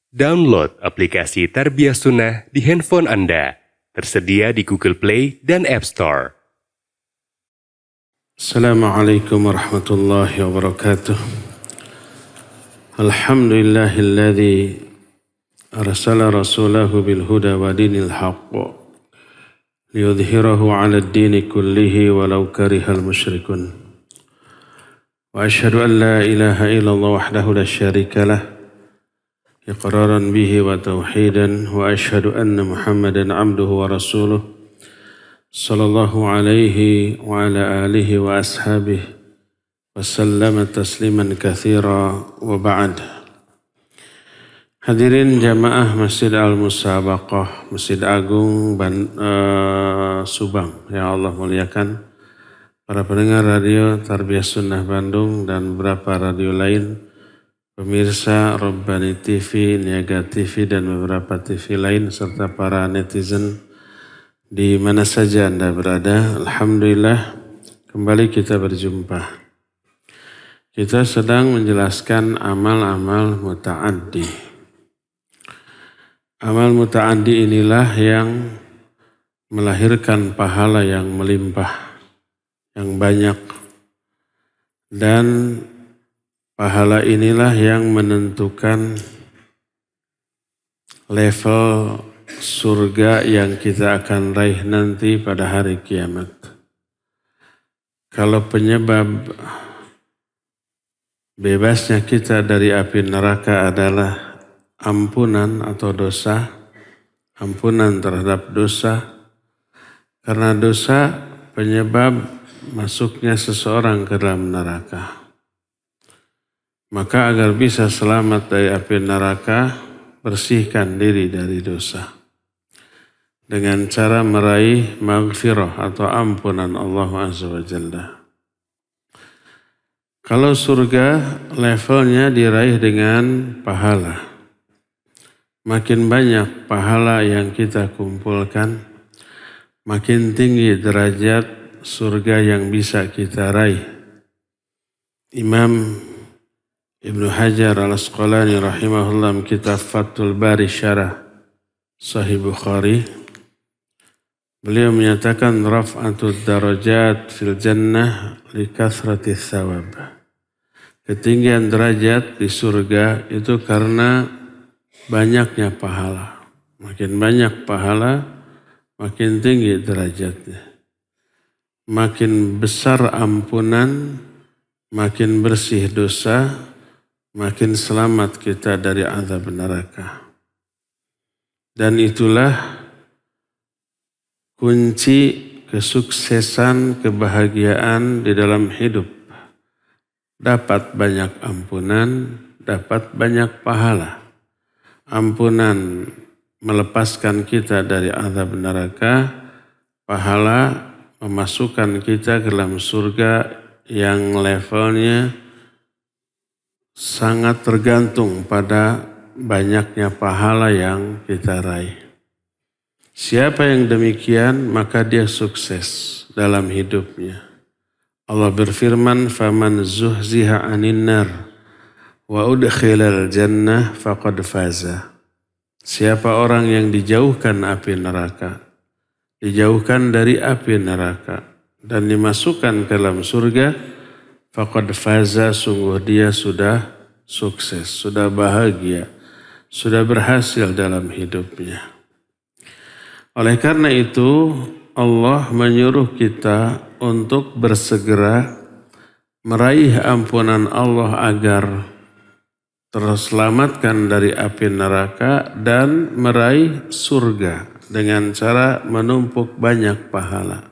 Download aplikasi Tarbiyah Sunnah di handphone Anda. Tersedia di Google Play dan App Store. Assalamualaikum warahmatullahi wabarakatuh. Alhamdulillahilladzi arsala rasulahu bil huda wa dinil haqq liyudhhirahu 'ala ad-dini kullihi walau karihal musyrikun. Wa asyhadu an la ilaha illallah wahdahu la syarika lah iqraran bihi wa tauhidan wa asyhadu anna Muhammadan 'abduhu wa rasuluh sallallahu alaihi wa ala alihi wa ashabihi wa sallama tasliman katsira wa ba'd. Hadirin jamaah Masjid Al-Musabaqah, Masjid Agung Subang yang Allah muliakan, para pendengar radio Tarbiyah Sunnah Bandung dan beberapa radio lain, pemirsa Rabbani TV, Niaga TV dan beberapa TV lain, serta para netizen di mana saja Anda berada. Alhamdulillah kembali kita berjumpa. Kita sedang menjelaskan amal-amal muta'addi. Amal muta'addi inilah yang melahirkan pahala yang melimpah, yang banyak. Dan pahala inilah yang menentukan level surga yang kita akan raih nanti pada hari kiamat. Kalau penyebab bebasnya kita dari api neraka adalah ampunan atau dosa, ampunan terhadap dosa, karena dosa penyebab masuknya seseorang ke dalam neraka. Maka agar bisa selamat dari api neraka, bersihkan diri dari dosa dengan cara meraih maghfirah atau ampunan Allah Azza wa Jalla. Kalau surga levelnya diraih dengan pahala. Makin banyak pahala yang kita kumpulkan, makin tinggi derajat surga yang bisa kita raih. Imam Ibnu Hajar Al-Asqalani rahimahullah kitab Fathul Bari Syarah Sahih Bukhari, beliau menyatakan raf'atud darajat fil jannah li kathratis thawab. Ketinggian derajat di surga itu karena banyaknya pahala. Makin banyak pahala, makin tinggi derajatnya. Makin besar ampunan, makin bersih dosa, makin selamat kita dari azab neraka. Dan itulah kunci kesuksesan, kebahagiaan di dalam hidup. Dapat banyak ampunan, dapat banyak pahala. Ampunan melepaskan kita dari azab neraka, pahala memasukkan kita ke dalam surga yang levelnya sangat tergantung pada banyaknya pahala yang kita raih. Siapa yang demikian, maka dia sukses dalam hidupnya. Allah berfirman, "Faman zuhziha 'anil nar wa udkhilal jannah faqad faza." Siapa orang yang dijauhkan api neraka, dijauhkan dari api neraka dan dimasukkan ke dalam surga, faqad faza, sungguh dia sudah sukses, sudah bahagia, sudah berhasil dalam hidupnya. Oleh karena itu, Allah menyuruh kita untuk bersegera meraih ampunan Allah agar terselamatkan dari api neraka dan meraih surga dengan cara menumpuk banyak pahala.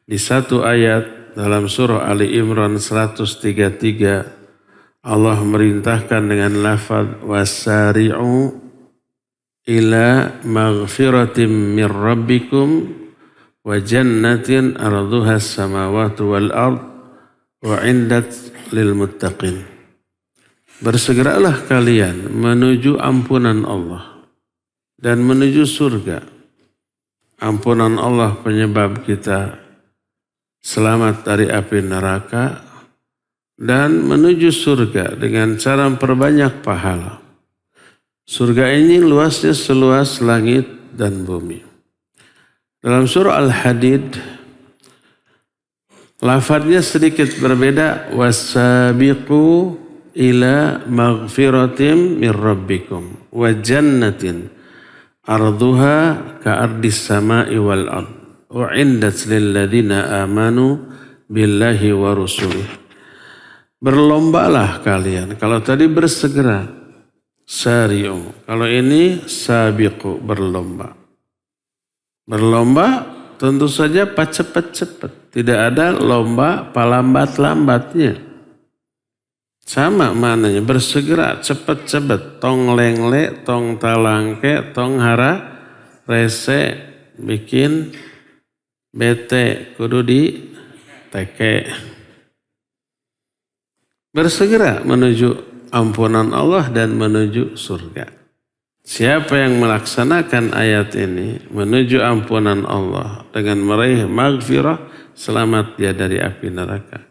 Di satu ayat dalam surah Ali Imran 133, Allah merintahkan dengan lafaz wasari'u ila maghfiratin min rabbikum wa jannatin arduhas samawati wal ard wa 'indat lil muttaqin. Bersegeralah kalian menuju ampunan Allah dan menuju surga. Ampunan Allah penyebab kita selamat dari api neraka dan menuju surga dengan cara memperbanyak pahala. Surga ini luasnya seluas langit dan bumi. Dalam surah Al-Hadid, lafadznya sedikit berbeda. Wasabiqu ila maghfiratim min rabbikum wa jannatin arduha ka'ardis sama'i wal ard u'indat lil ladzina amanu billahi wa rusulih. Berlombalah kalian. Kalau tadi bersegera, sari'u. Kalau ini sabiqu, berlomba. Berlomba tentu saja cepat-cepat. Tidak ada lomba palambat-lambatnya. Sama mananya, bersegera, cepat-cepat. Tong lengle, tong talangke, tong hara, rese, bikin, bete, kudu di teke. Bersegera menuju ampunan Allah dan menuju surga. Siapa yang melaksanakan ayat ini menuju ampunan Allah dengan meraih maghfirah, selamat dia dari api neraka.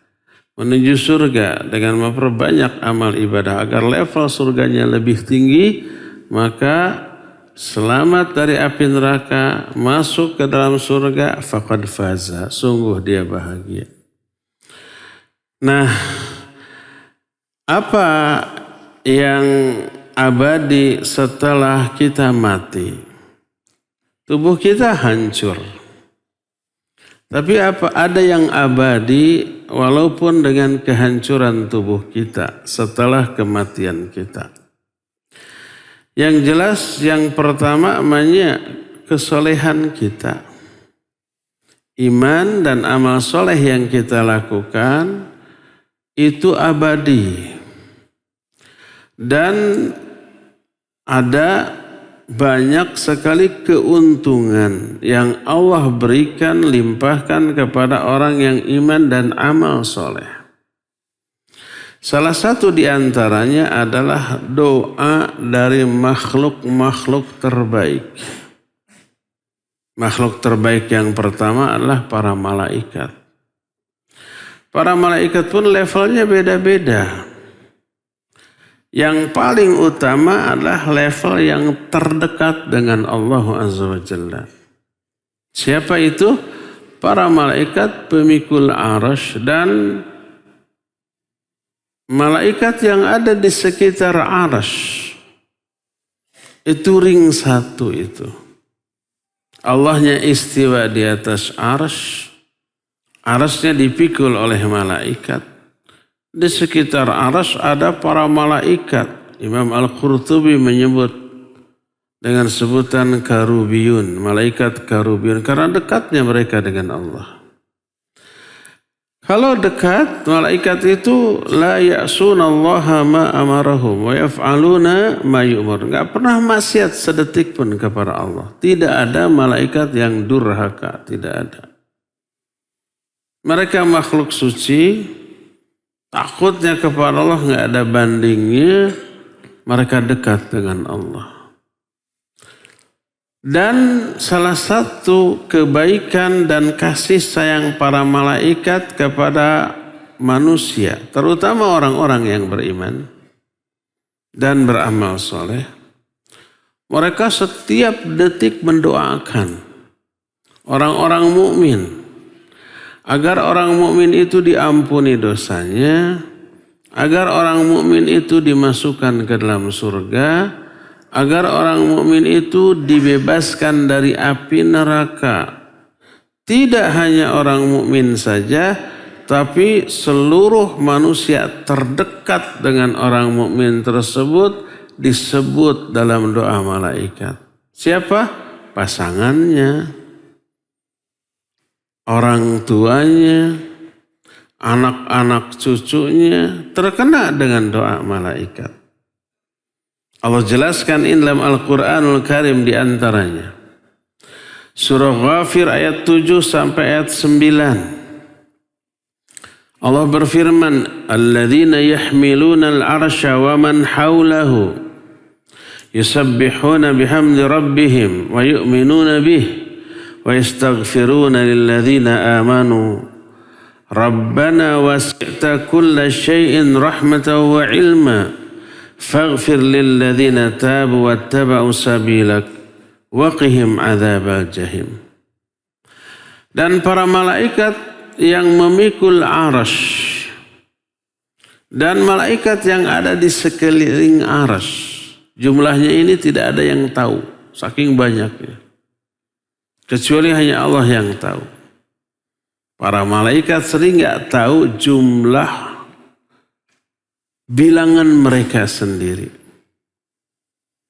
Menuju surga dengan memperbanyak amal ibadah agar level surganya lebih tinggi, maka selamat dari api neraka, masuk ke dalam surga, faqad faza, sungguh dia bahagia. Nah, apa yang abadi setelah kita mati? Tubuh kita hancur. Tapi ada yang abadi walaupun dengan kehancuran tubuh kita setelah kematian kita? Yang jelas yang pertama namanya kesolehan kita. Iman dan amal soleh yang kita lakukan itu abadi. Dan ada banyak sekali keuntungan yang Allah berikan, limpahkan kepada orang yang iman dan amal soleh. Salah satu di antaranya adalah doa dari makhluk-makhluk terbaik. Makhluk terbaik yang pertama adalah para malaikat. Para malaikat pun levelnya beda-beda. Yang paling utama adalah level yang terdekat dengan Allah Azza wa Jalla. Siapa itu? Para malaikat pemikul arasy dan malaikat yang ada di sekitar arasy. Itu ring satu itu. Allahnya istiwa di atas arasy. Arasnya dipikul oleh malaikat. Di sekitar arasy ada para malaikat. Imam Al-Qurtubi menyebut dengan sebutan karubiyun, malaikat karubiyun, karena dekatnya mereka dengan Allah. Kalau dekat, malaikat itu la ya'sunallaha ma amarahum wa yaf'aluna ma yu'mar. Enggak pernah maksiat sedetik pun kepada Allah. Tidak ada malaikat yang durhaka, tidak ada. Mereka makhluk suci. Takutnya kepada Allah nggak ada bandingnya, mereka dekat dengan Allah. Dan salah satu kebaikan dan kasih sayang para malaikat kepada manusia, terutama orang-orang yang beriman dan beramal soleh, mereka setiap detik mendoakan orang-orang mukmin agar orang mukmin itu diampuni dosanya, agar orang mukmin itu dimasukkan ke dalam surga, agar orang mukmin itu dibebaskan dari api neraka. Tidak hanya orang mukmin saja, tapi seluruh manusia terdekat dengan orang mukmin tersebut disebut dalam doa malaikat. Siapa? Pasangannya, orang tuanya, anak-anak cucunya terkena dengan doa malaikat. Allah jelaskan dalam Al-Quranul Karim di antaranya. Surah Ghafir ayat 7 sampai ayat 9. Allah berfirman, "Alladzina yahmiluna al-'arsya wa man hawlahu yusabbihuna bihamdi rabbihim wa yu'minuna bihi wa yastaghfiruna lilladzina amanu Rabbana wasi'ta kulla syai'in rahmatan wa ilma faghfir lilladzina tabu wattaba'u sabilak wa qihim adzabal jahim. Dan para malaikat yang memikul arasy dan malaikat yang ada di sekeliling arasy, jumlahnya ini tidak ada yang tahu, saking banyaknya. Kecuali hanya Allah yang tahu. Para malaikat sering nggak tahu jumlah bilangan mereka sendiri.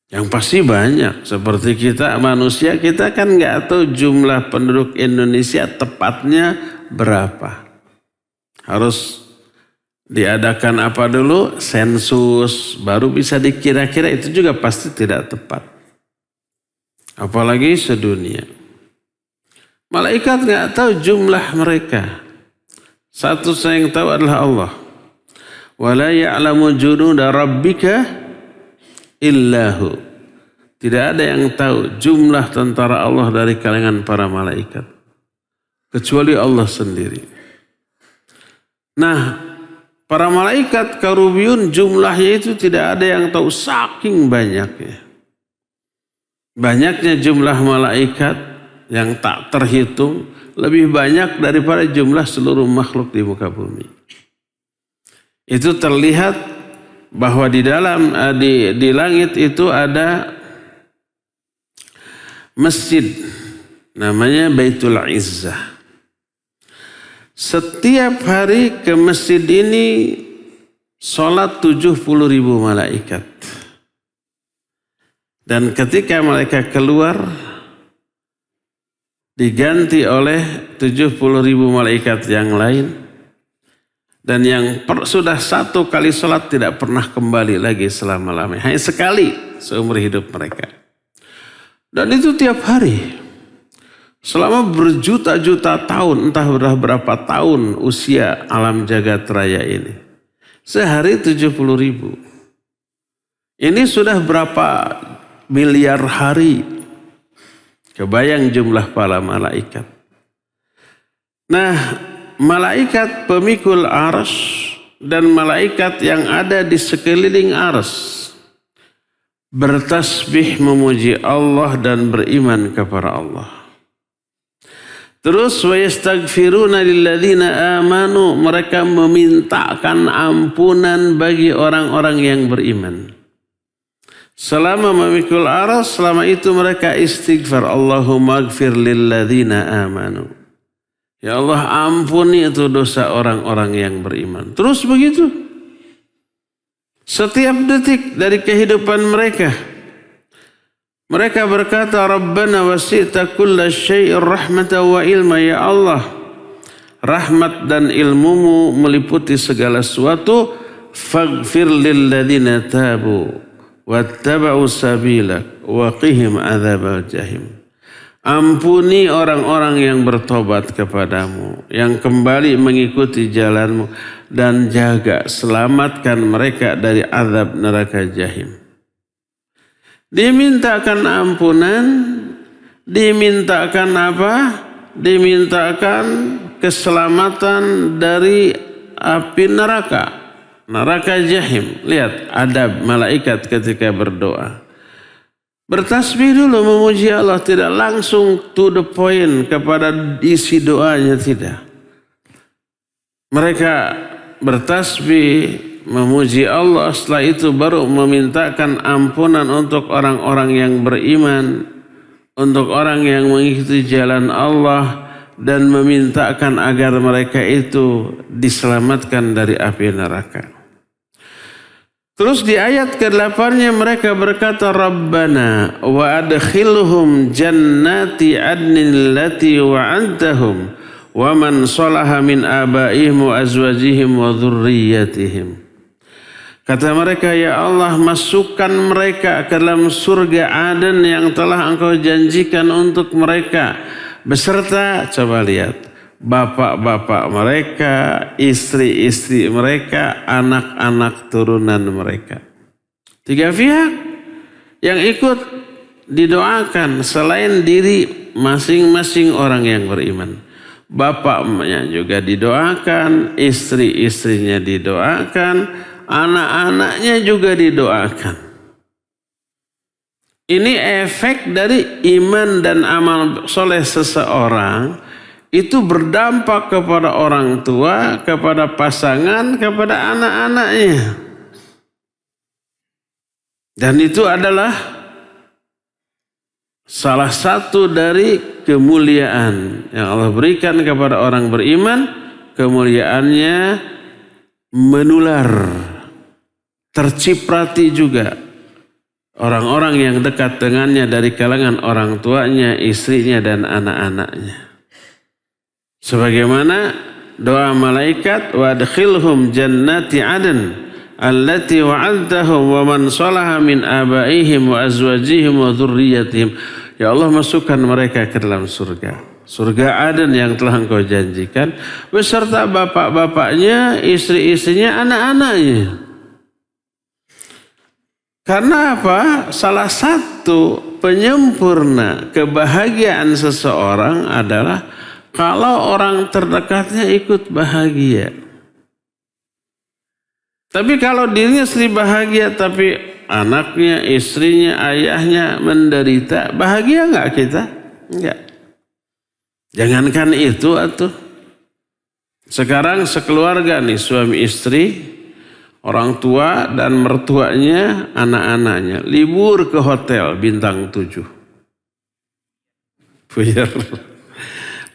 Yang pasti banyak. Seperti kita manusia, kita kan nggak tahu jumlah penduduk Indonesia tepatnya berapa. Harus diadakan apa dulu? Sensus, baru bisa dikira-kira, itu juga pasti tidak tepat. Apalagi sedunia. Malaikat nggak tahu jumlah mereka. Satu yang tahu adalah Allah. Wala ya'lamu junuda rabbika illahu. Tidak ada yang tahu jumlah tentara Allah dari kalangan para malaikat kecuali Allah sendiri. Nah, para malaikat karubiyun jumlahnya itu tidak ada yang tahu, saking banyaknya. Banyaknya jumlah malaikat yang tak terhitung, lebih banyak daripada jumlah seluruh makhluk di muka bumi. Itu terlihat bahwa di dalam di langit itu ada masjid namanya Baitul Izzah. Setiap hari ke masjid ini sholat 70.000 malaikat. Dan ketika mereka keluar diganti oleh 70.000 malaikat yang lain, dan yang sudah satu kali sholat tidak pernah kembali lagi selama-lamanya, hanya sekali seumur hidup mereka. Dan itu tiap hari selama berjuta-juta tahun, entah berapa tahun usia alam jagat raya ini, sehari 70.000. Ini sudah berapa miliar hari. Kebayang jumlah para malaikat. Nah, malaikat pemikul arsy dan malaikat yang ada di sekeliling arsy bertasbih memuji Allah dan beriman kepada Allah. Terus wa yastaghfiruna lilladzina amanu, mereka memintakan ampunan bagi orang-orang yang beriman. Selama memikul aras, selama itu mereka istighfar. Allahumma gfir lilladzina amanu. Ya Allah, ampuni itu dosa orang-orang yang beriman. Terus begitu. Setiap detik dari kehidupan mereka. Mereka berkata, Rabbana wasi'ta kulla syai'ir rahmatan wa ilma. Ya Allah, rahmat dan ilmumu meliputi segala sesuatu. Faghfir lilladzina tabu wattaba'u sabilak wa qihim adzabal jahim. Ampuni orang-orang yang bertobat kepadamu, yang kembali mengikuti jalanmu, dan jaga, selamatkan mereka dari azab neraka jahim. Dimintakan ampunan, dimintakan apa? Dimintakan keselamatan dari api neraka. Neraka jahim. Lihat adab malaikat ketika berdoa. Bertasbih dulu memuji Allah, tidak langsung to the point kepada isi doanya, tidak. Mereka bertasbih memuji Allah, setelah itu baru memintakan ampunan untuk orang-orang yang beriman, untuk orang yang mengikuti jalan Allah, dan memintakan agar mereka itu diselamatkan dari api neraka. Terus di ayat ke-8-nya mereka berkata, Rabbana wa adkhilhum jannati adnin lati wa'antahum wa man salaha min abaihim wa azwajihim wa dhurriyyatihim. Kata mereka, ya Allah, masukkan mereka ke dalam surga Aden yang telah Engkau janjikan untuk mereka, beserta, coba lihat, bapak-bapak mereka, istri-istri mereka, anak-anak turunan mereka. 3 pihak yang ikut didoakan selain diri masing-masing orang yang beriman. Bapaknya juga didoakan, istri-istrinya didoakan, anak-anaknya juga didoakan. Ini efek dari iman dan amal soleh seseorang itu berdampak kepada orang tua, kepada pasangan, kepada anak-anaknya. Dan itu adalah salah satu dari kemuliaan yang Allah berikan kepada orang beriman. Kemuliaannya menular, terciprati juga orang-orang yang dekat dengannya dari kalangan orang tuanya, istrinya, dan anak-anaknya. Sebagaimana doa malaikat, wa adkhilhum jannati adn allati wa'adtahum wa man salaha min abaihim wa azwajihim wa dzurriyyatihim. Ya Allah, masukkan mereka ke dalam surga. Surga Aden yang telah Engkau janjikan beserta bapak-bapaknya, istri-istrinya, anak-anaknya. Karena apa? Salah satu penyempurna kebahagiaan seseorang adalah kalau orang terdekatnya ikut bahagia. Tapi kalau dirinya sendiri bahagia, tapi anaknya, istrinya, ayahnya menderita, bahagia enggak kita? Enggak. Jangankan itu atuh. Sekarang sekeluarga nih, suami istri, orang tua dan mertuanya, anak-anaknya libur ke hotel bintang 7.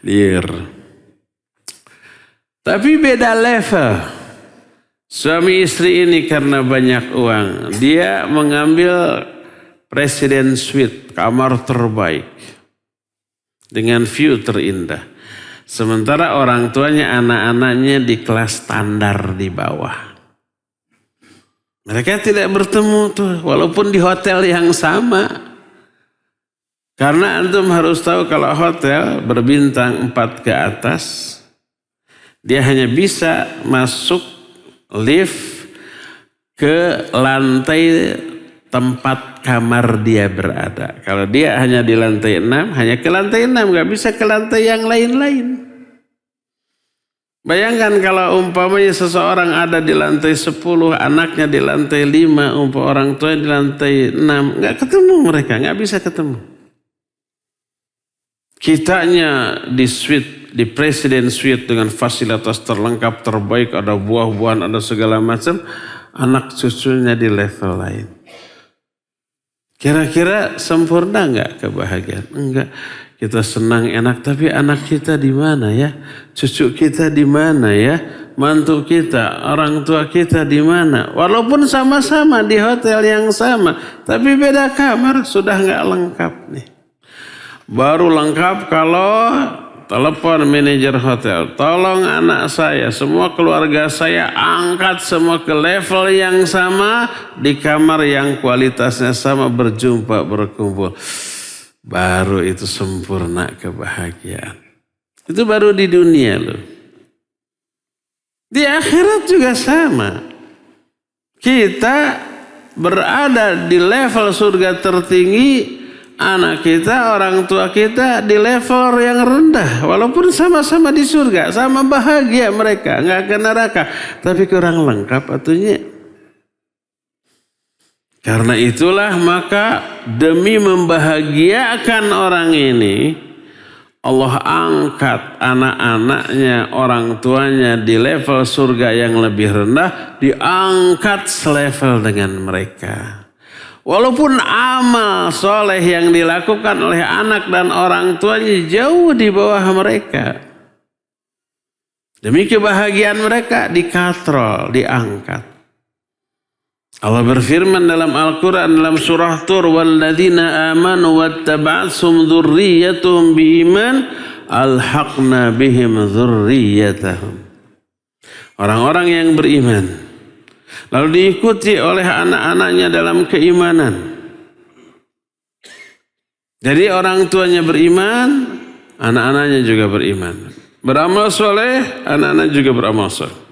Liar. Tapi beda level. Suami istri ini karena banyak uang, dia mengambil Presiden Suite, kamar terbaik dengan view terindah. Sementara orang tuanya, anak-anaknya di kelas standar di bawah. Mereka tidak bertemu tuh, walaupun di hotel yang sama. Karena antum harus tahu kalau hotel berbintang 4 ke atas, dia hanya bisa masuk lift ke lantai tempat kamar dia berada. Kalau dia hanya di lantai 6, hanya ke lantai 6, gak bisa ke lantai yang lain-lain. Bayangkan kalau umpamanya seseorang ada di lantai 10, anaknya di lantai 5, orang tua di lantai 6, gak ketemu mereka, gak bisa ketemu. Kitanya di suite, di Presiden Suite dengan fasilitas terlengkap, terbaik, ada buah-buahan, ada segala macam. Anak cucunya di level lain. Kira-kira sempurna enggak kebahagiaan? Enggak. Kita senang enak, tapi anak kita di mana ya? Cucu kita di mana ya? Mantu kita, orang tua kita di mana? Walaupun sama-sama di hotel yang sama, tapi beda kamar, sudah enggak lengkap nih. Baru lengkap kalau telepon manajer hotel, tolong anak saya, semua keluarga saya angkat semua ke level yang sama, di kamar yang kualitasnya sama, berjumpa, berkumpul. Baru itu sempurna kebahagiaan. Itu baru di dunia loh. Di akhirat juga sama. Kita berada di level surga tertinggi, anak kita, orang tua kita di level yang rendah. Walaupun sama-sama di surga, sama bahagia mereka, nggak ke neraka, tapi kurang lengkap atunya. Karena itulah maka demi membahagiakan orang ini, Allah angkat anak-anaknya, orang tuanya di level surga yang lebih rendah, diangkat selevel dengan mereka. Walaupun amal soleh yang dilakukan oleh anak dan orang tuanya jauh di bawah mereka. Demi kebahagiaan mereka dikatrol, diangkat. Allah berfirman dalam Al-Quran dalam surah Tur, walladzina amanu wattaba'athum dzurriyyatuhum biiman alhaqna bihim dzurriyyatahum. Orang-orang yang beriman lalu diikuti oleh anak-anaknya dalam keimanan. Jadi orang tuanya beriman, anak-anaknya juga beriman. Beramal soleh, anak-anak juga beramal soleh.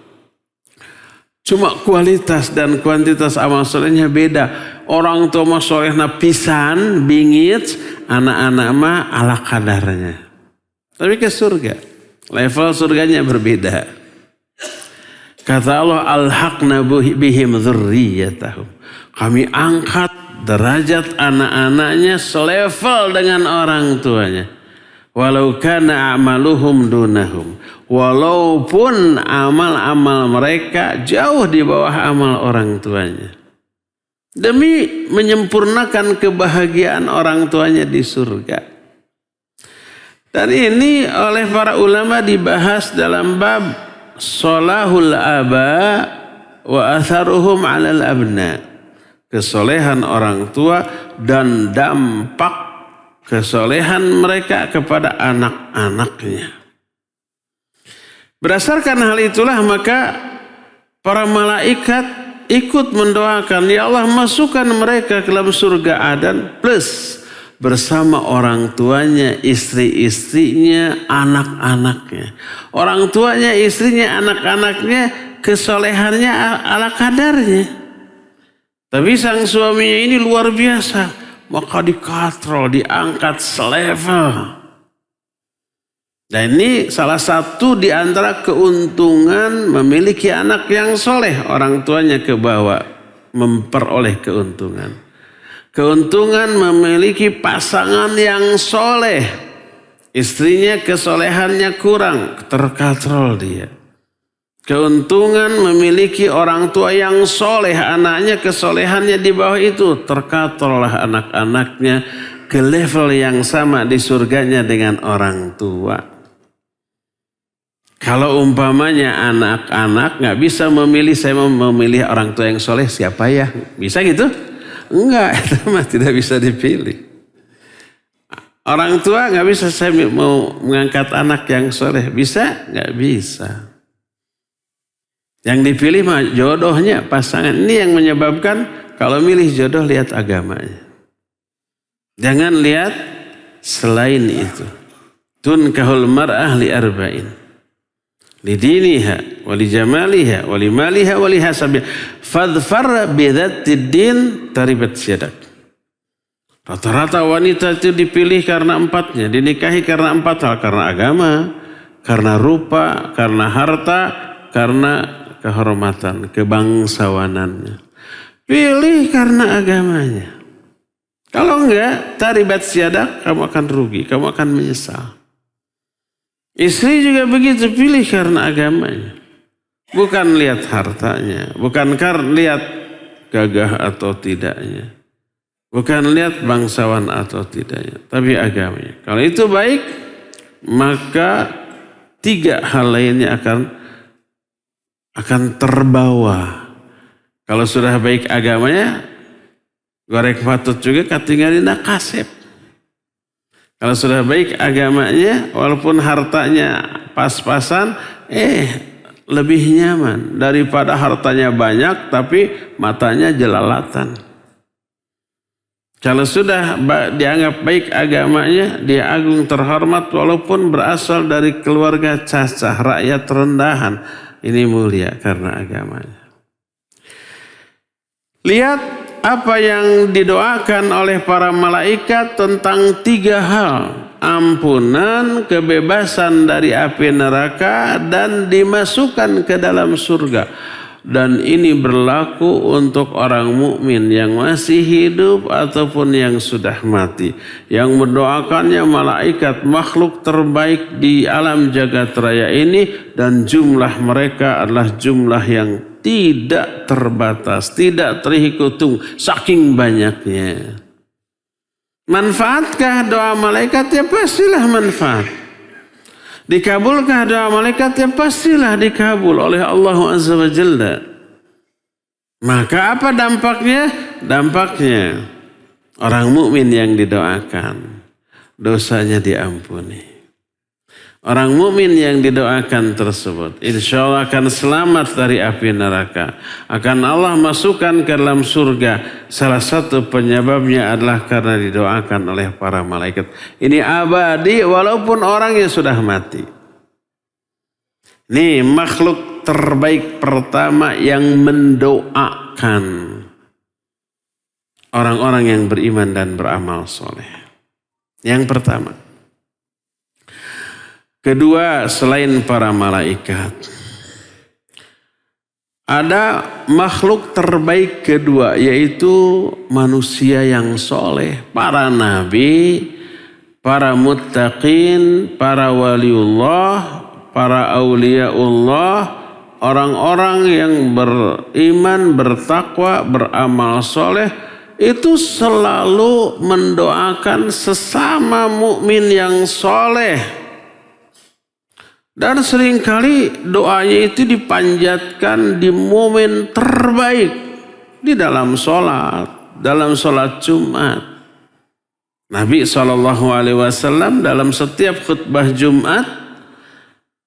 Cuma kualitas dan kuantitas amal solehnya beda. Orang tua mah solehna pisan, bingit, anak-anak mah ala kadarnya. Tapi ke surga, level surganya berbeda. Kata Allah, alhaqna bihim dzurriyyatahum. Kami angkat derajat anak-anaknya selevel dengan orang tuanya. Walau kana a'maluhum dunahum. Walaupun amal-amal mereka jauh di bawah amal orang tuanya. Demi menyempurnakan kebahagiaan orang tuanya di surga. Dan ini oleh para ulama dibahas dalam bab Sholahul aba wa atharuhum 'alal abna. Kesolehan orang tua dan dampak kesolehan mereka kepada anak-anaknya. Berdasarkan hal itulah maka para malaikat ikut mendoakan, ya Allah masukkan mereka ke dalam surga Adan plus bersama orang tuanya, istri-istrinya, anak-anaknya. Orang tuanya, istrinya, anak-anaknya, kesolehannya ala kadarnya. Tapi sang suaminya ini luar biasa. Maka dikatrol, diangkat selevel. Dan ini salah satu di antara keuntungan memiliki anak yang soleh. Orang tuanya ke bawah memperoleh keuntungan. Keuntungan memiliki pasangan yang soleh. Istrinya kesolehannya kurang, terkatrol dia. Keuntungan memiliki orang tua yang soleh, anaknya kesolehannya di bawah itu, terkatrol lah anak-anaknya ke level yang sama di surganya dengan orang tua. Kalau umpamanya anak-anak gak bisa memilih, saya mau memilih orang tua yang soleh siapa ya? Bisa gitu? Enggak, itu mah tidak bisa dipilih. Orang tua gak bisa saya mau mengangkat anak yang soleh. Bisa? Gak bisa. Yang dipilih mah jodohnya, pasangan. Ini yang menyebabkan kalau milih jodoh lihat agamanya. Jangan lihat selain itu. Tunkahul mar'ah li arba'in. Lidiniha, wali jamaliha, wali maliha, wali hasabiha. Fadfar bidzatid din taribat syadak. Rata-rata wanita itu dipilih karena empatnya, dinikahi karena empat hal, karena agama, karena rupa, karena harta, karena kehormatan, kebangsawanannya. Pilih karena agamanya. Kalau enggak, taribat syadak, kamu akan rugi, kamu akan menyesal. Istri juga begitu, pilih karena agamanya. Bukan lihat hartanya, bukan karena lihat gagah atau tidaknya. Bukan lihat bangsawan atau tidaknya, tapi agamanya. Kalau itu baik, maka tiga hal lainnya akan terbawa. Kalau sudah baik agamanya, gorek patut juga katinggalin kasep. Kalau sudah baik agamanya, walaupun hartanya pas-pasan, lebih nyaman daripada hartanya banyak tapi matanya jelalatan. Kalau sudah dianggap baik agamanya, dia agung terhormat walaupun berasal dari keluarga cacah, rakyat rendahan. Ini mulia karena agamanya. Lihat apa yang didoakan oleh para malaikat tentang tiga hal. Ampunan, kebebasan dari api neraka, dan dimasukkan ke dalam surga. Dan ini berlaku untuk orang mukmin yang masih hidup ataupun yang sudah mati. Yang mendoakannya malaikat, makhluk terbaik di alam jagat raya ini, dan jumlah mereka adalah jumlah yang tidak terbatas, tidak terhitung, saking banyaknya. Manfaatkah doa malaikat? Ya pastilah manfaat. Dikabulkah doa malaikat? Ya pastilah dikabul oleh Allah Azza wa Jalla. Maka apa dampaknya? Dampaknya orang mukmin yang didoakan, dosanya diampuni. Orang mukmin yang didoakan tersebut, insya Allah akan selamat dari api neraka. Akan Allah masukkan ke dalam surga. Salah satu penyebabnya adalah karena didoakan oleh para malaikat. Ini abadi walaupun orangnya sudah mati. Ini makhluk terbaik pertama yang mendoakan orang-orang yang beriman dan beramal soleh. Yang pertama. Kedua, selain para malaikat, ada makhluk terbaik kedua, yaitu manusia yang soleh. Para nabi, para muttaqin, para waliullah, para auliaullah, orang-orang yang beriman, bertakwa, beramal soleh, itu selalu mendoakan sesama mukmin yang soleh. Dan seringkali doanya itu dipanjatkan di momen terbaik di dalam sholat Jumat. Nabi SAW dalam setiap khutbah Jumat,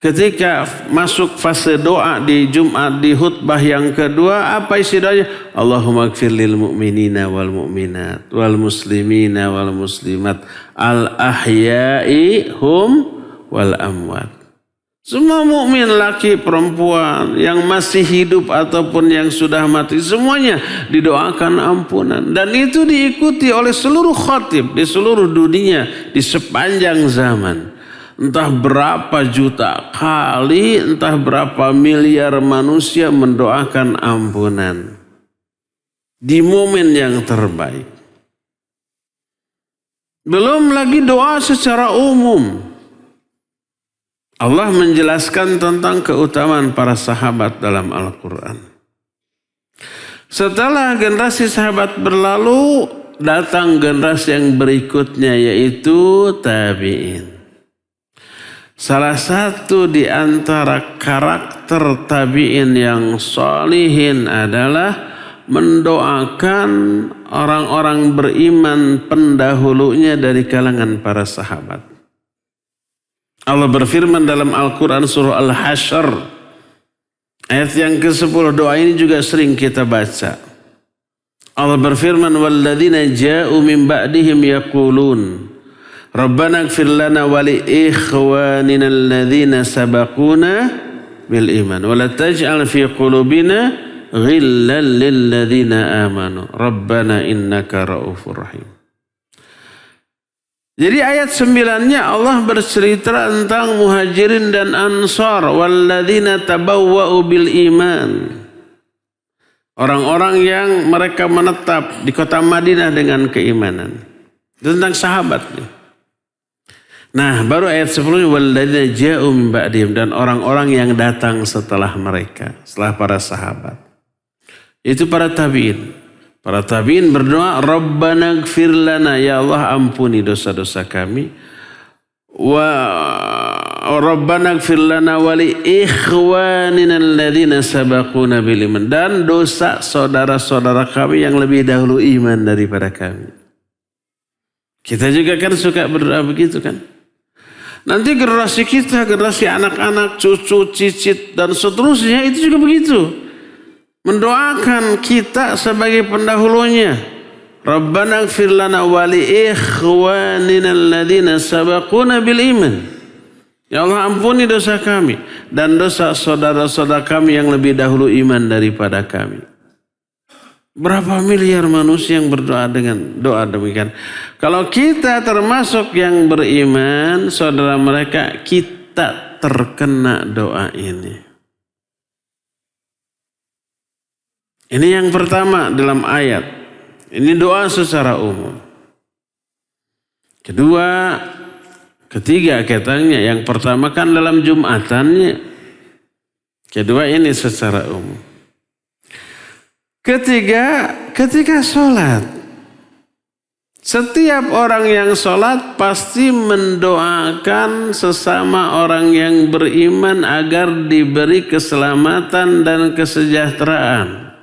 ketika masuk fase doa di Jumat di khutbah yang kedua, apa isi doanya? Allahumma gfir lil mu'minina wal mu'minat wal muslimina wal muslimat al ahya'i hum wal amwat. Semua mukmin laki perempuan yang masih hidup ataupun yang sudah mati, semuanya didoakan ampunan. Dan itu diikuti oleh seluruh khatib di seluruh dunia di sepanjang zaman. Entah berapa juta kali, entah berapa miliar manusia mendoakan ampunan di momen yang terbaik. Belum lagi doa secara umum. Allah menjelaskan tentang keutamaan para sahabat dalam Al-Quran. Setelah generasi sahabat berlalu, datang generasi yang berikutnya, yaitu tabi'in. Salah satu di antara karakter tabi'in yang sholihin adalah mendoakan orang-orang beriman pendahulunya dari kalangan para sahabat. Allah berfirman dalam Al-Quran surah Al-Hasyr ayat yang ke-10. Doa ini juga sering kita baca. Allah berfirman, walladzina ja'u min ba'dihim yaqulun Rabbana ighfir lana wa li ikhwanina alladhina sabaquna bil iman wa la taj'al fi qulubina ghillan lil ladzina amanu Rabbana innaka ra'ufur rahim. Jadi ayat 9-nya Allah bercerita tentang muhajirin dan ansar, walladzina tabawwa'u bil iman. Orang-orang yang mereka menetap di kota Madinah dengan keimanan. Itu tentang sahabatnya. Nah, baru ayat 10, walladzina ja'u min ba'dihim, dan orang-orang yang datang setelah mereka, setelah para sahabat. Itu para tabi'in. Para tabi'in berdoa, Rabbana ighfir lana, ya Allah ampuni dosa-dosa kami. Wa Rabbana ighfir lana wa li ikhwanina alladhina sabaquna bil iman, dan dosa saudara-saudara kami yang lebih dahulu iman daripada kami. Kita juga kan suka berdoa begitu kan? Nanti generasi kita, generasi anak-anak, cucu, cicit dan seterusnya itu juga begitu. Mendoakan kita sebagai pendahulunya. Rabbana ighfir lana wa li ikhwanina alladhina sabaquna bil iman. Ya Allah ampuni dosa kami dan dosa saudara-saudara kami yang lebih dahulu iman daripada kami. Berapa miliar manusia yang berdoa dengan doa demikian. Kalau kita termasuk yang beriman, saudara mereka, kita terkena doa ini. Ini yang pertama dalam ayat. Ini doa secara umum. Kedua, ketiga katanya. Yang pertama kan dalam Jumatannya. Kedua ini secara umum. Ketiga, ketika sholat. Setiap orang yang sholat pasti mendoakan sesama orang yang beriman agar diberi keselamatan dan kesejahteraan.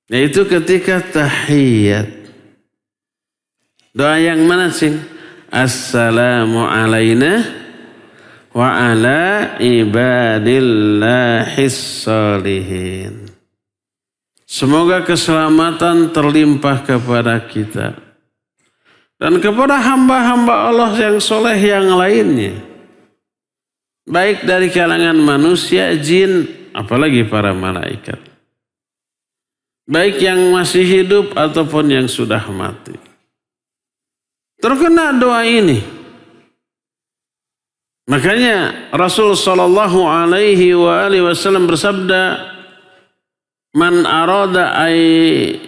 Yaitu ketika tahiyat. Doa yang mana sih? Assalamu alayna wa ala ibadillahis sholihin. Semoga keselamatan terlimpah kepada kita. Dan kepada hamba-hamba Allah yang soleh yang lainnya. Baik dari kalangan manusia, jin, apalagi para malaikat. Baik yang masih hidup ataupun yang sudah mati. Terkena doa ini. Makanya Rasul sallallahu alaihi wasallam bersabda, Man arada ay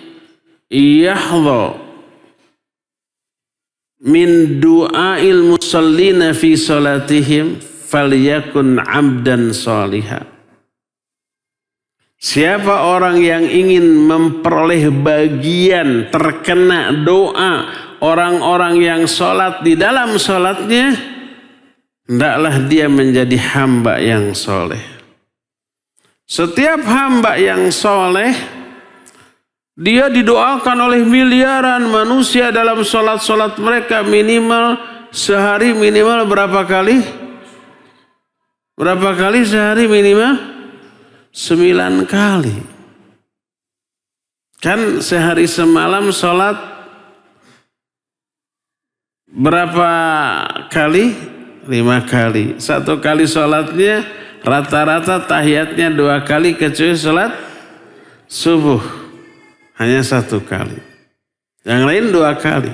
yahdha min du'ail musallina fi salatihim falyakun 'abdan salihah. Siapa orang yang ingin memperoleh bagian terkena doa orang-orang yang sholat di dalam sholatnya, hendaklah dia menjadi hamba yang soleh. Setiap hamba yang soleh, dia didoakan oleh miliaran manusia dalam sholat-sholat mereka minimal sehari minimal berapa kali? Berapa kali sehari minimal? 9 kali. Kan sehari semalam sholat berapa kali? 5 kali. 1 kali sholatnya rata-rata tahiyatnya 2 kali kecuali sholat subuh. Hanya 1 kali. Yang lain 2 kali.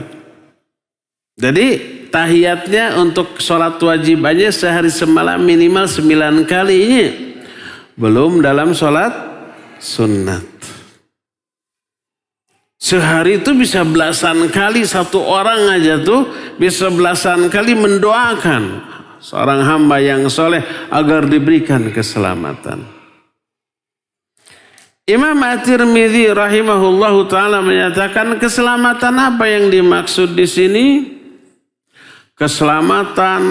Jadi tahiyatnya untuk sholat wajib aja sehari semalam minimal 9 kali ini. Belum dalam sholat sunnat. Sehari itu bisa belasan kali, satu orang aja tuh bisa belasan kali mendoakan seorang hamba yang soleh agar diberikan keselamatan. Imam At-Tirmidzi rahimahullahu taala menyatakan keselamatan apa yang dimaksud di sini? Keselamatan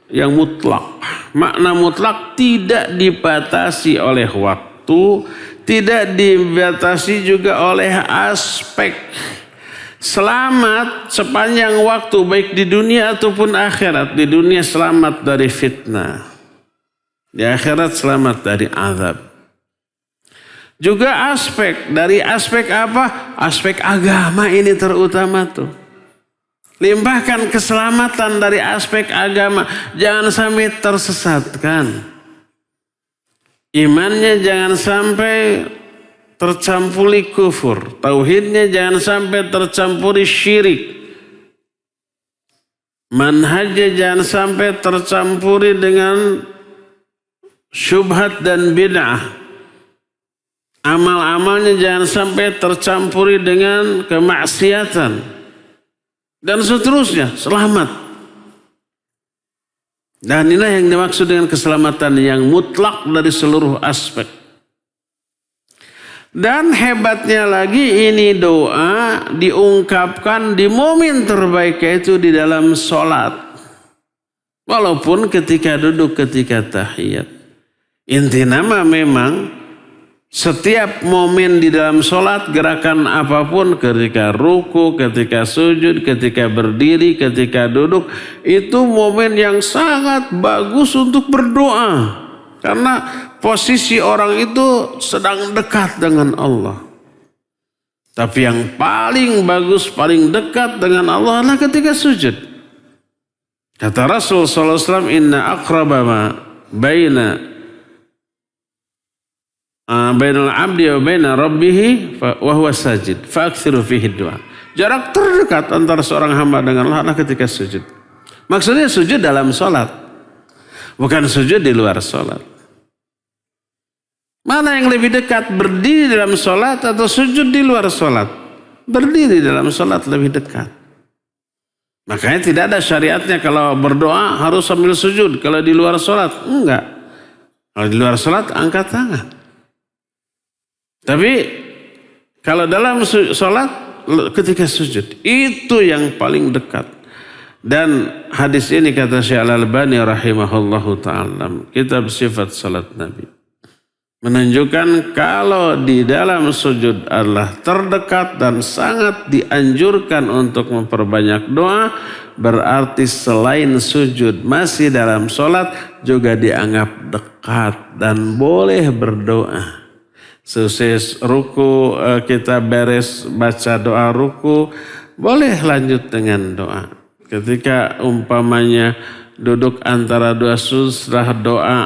yang mutlak. Makna mutlak tidak dibatasi oleh waktu, tidak dibatasi juga oleh aspek. Selamat sepanjang waktu baik di dunia ataupun akhirat. Di dunia selamat dari fitnah. Di akhirat selamat dari azab. Juga aspek. Dari aspek apa? Aspek agama ini terutama tuh. Limpahkan keselamatan dari aspek agama. Jangan sampai tersesatkan. Imannya jangan sampai tercampuri kufur. Tauhidnya jangan sampai tercampuri syirik. Manhajnya jangan sampai tercampuri dengan syubhat dan bid'ah. Amal-amalnya jangan sampai tercampuri dengan kemaksiatan. Dan seterusnya, selamat. Dan inilah yang dimaksud dengan keselamatan yang mutlak dari seluruh aspek. Dan hebatnya lagi ini doa diungkapkan di momen terbaik yaitu di dalam sholat. Walaupun ketika duduk, ketika tahiyat. Inti nama memang setiap momen di dalam sholat, gerakan apapun, ketika ruku, ketika sujud, ketika berdiri, ketika duduk, itu momen yang sangat bagus untuk berdoa. Karena posisi orang itu sedang dekat dengan Allah. Tapi yang paling bagus, paling dekat dengan Allah adalah ketika sujud. Kata Rasul sallallahu alaihi wasallam, "Inna aqraba ma bainal abdi wa baina rabbih wa huwa sajid fa aktsiru fihi du'a." Jarak terdekat antara seorang hamba dengan Allah adalah ketika sujud. Maksudnya sujud dalam salat. Bukan sujud di luar salat. Mana yang lebih dekat, berdiri dalam salat atau sujud di luar salat? Berdiri dalam salat lebih dekat. Makanya tidak ada syariatnya kalau berdoa harus sambil sujud. Kalau di luar salat, enggak. Kalau di luar salat, angkat tangan. Tapi kalau dalam salat, ketika sujud, itu yang paling dekat. Dan hadis ini kata Syekh Al-Albani rahimahullahu ta'ala, kitab sifat salat Nabi, menunjukkan kalau di dalam sujud adalah terdekat dan sangat dianjurkan untuk memperbanyak doa, berarti selain sujud masih dalam sholat juga dianggap dekat dan boleh berdoa. Selesai ruku kita beres baca doa ruku, boleh lanjut dengan doa. Ketika umpamanya duduk antara dua sujud setelah doa,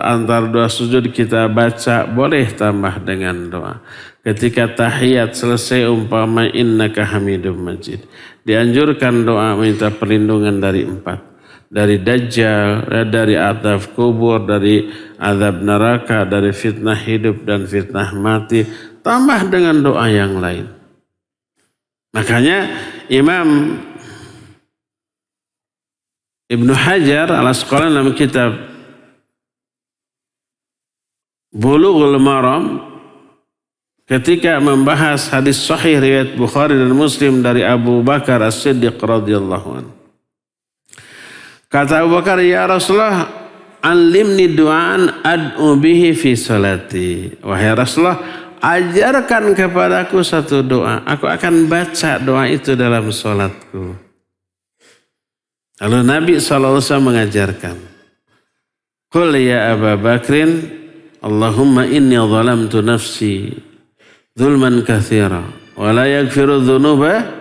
antara dua sujud kita baca, boleh tambah dengan doa. Ketika tahiyat selesai umpama innaka hamidum majid, dianjurkan doa minta perlindungan dari 4. dari dajjal, dari azab kubur, dari azab neraka, dari fitnah hidup dan fitnah mati, tambah dengan doa yang lain. Makanya Imam Ibnu Hajar al-Asqalani dalam kitab Bulughul Maram ketika membahas hadis sahih riwayat Bukhari dan Muslim dari Abu Bakar As-Siddiq radhiyallahu anhu. Kata Abu Bakar, ya Rasulullah, alimni du'an ad'u bihi fi salati. Wahai Rasulullah, ajarkan kepadaku satu doa. Aku akan baca doa itu dalam salatku. Lalu Nabi SAW mengajarkan. Qul ya Abu Bakrin, Allahumma inni zalamtu nafsi zulman katsira wa la yaghfiru dzunuba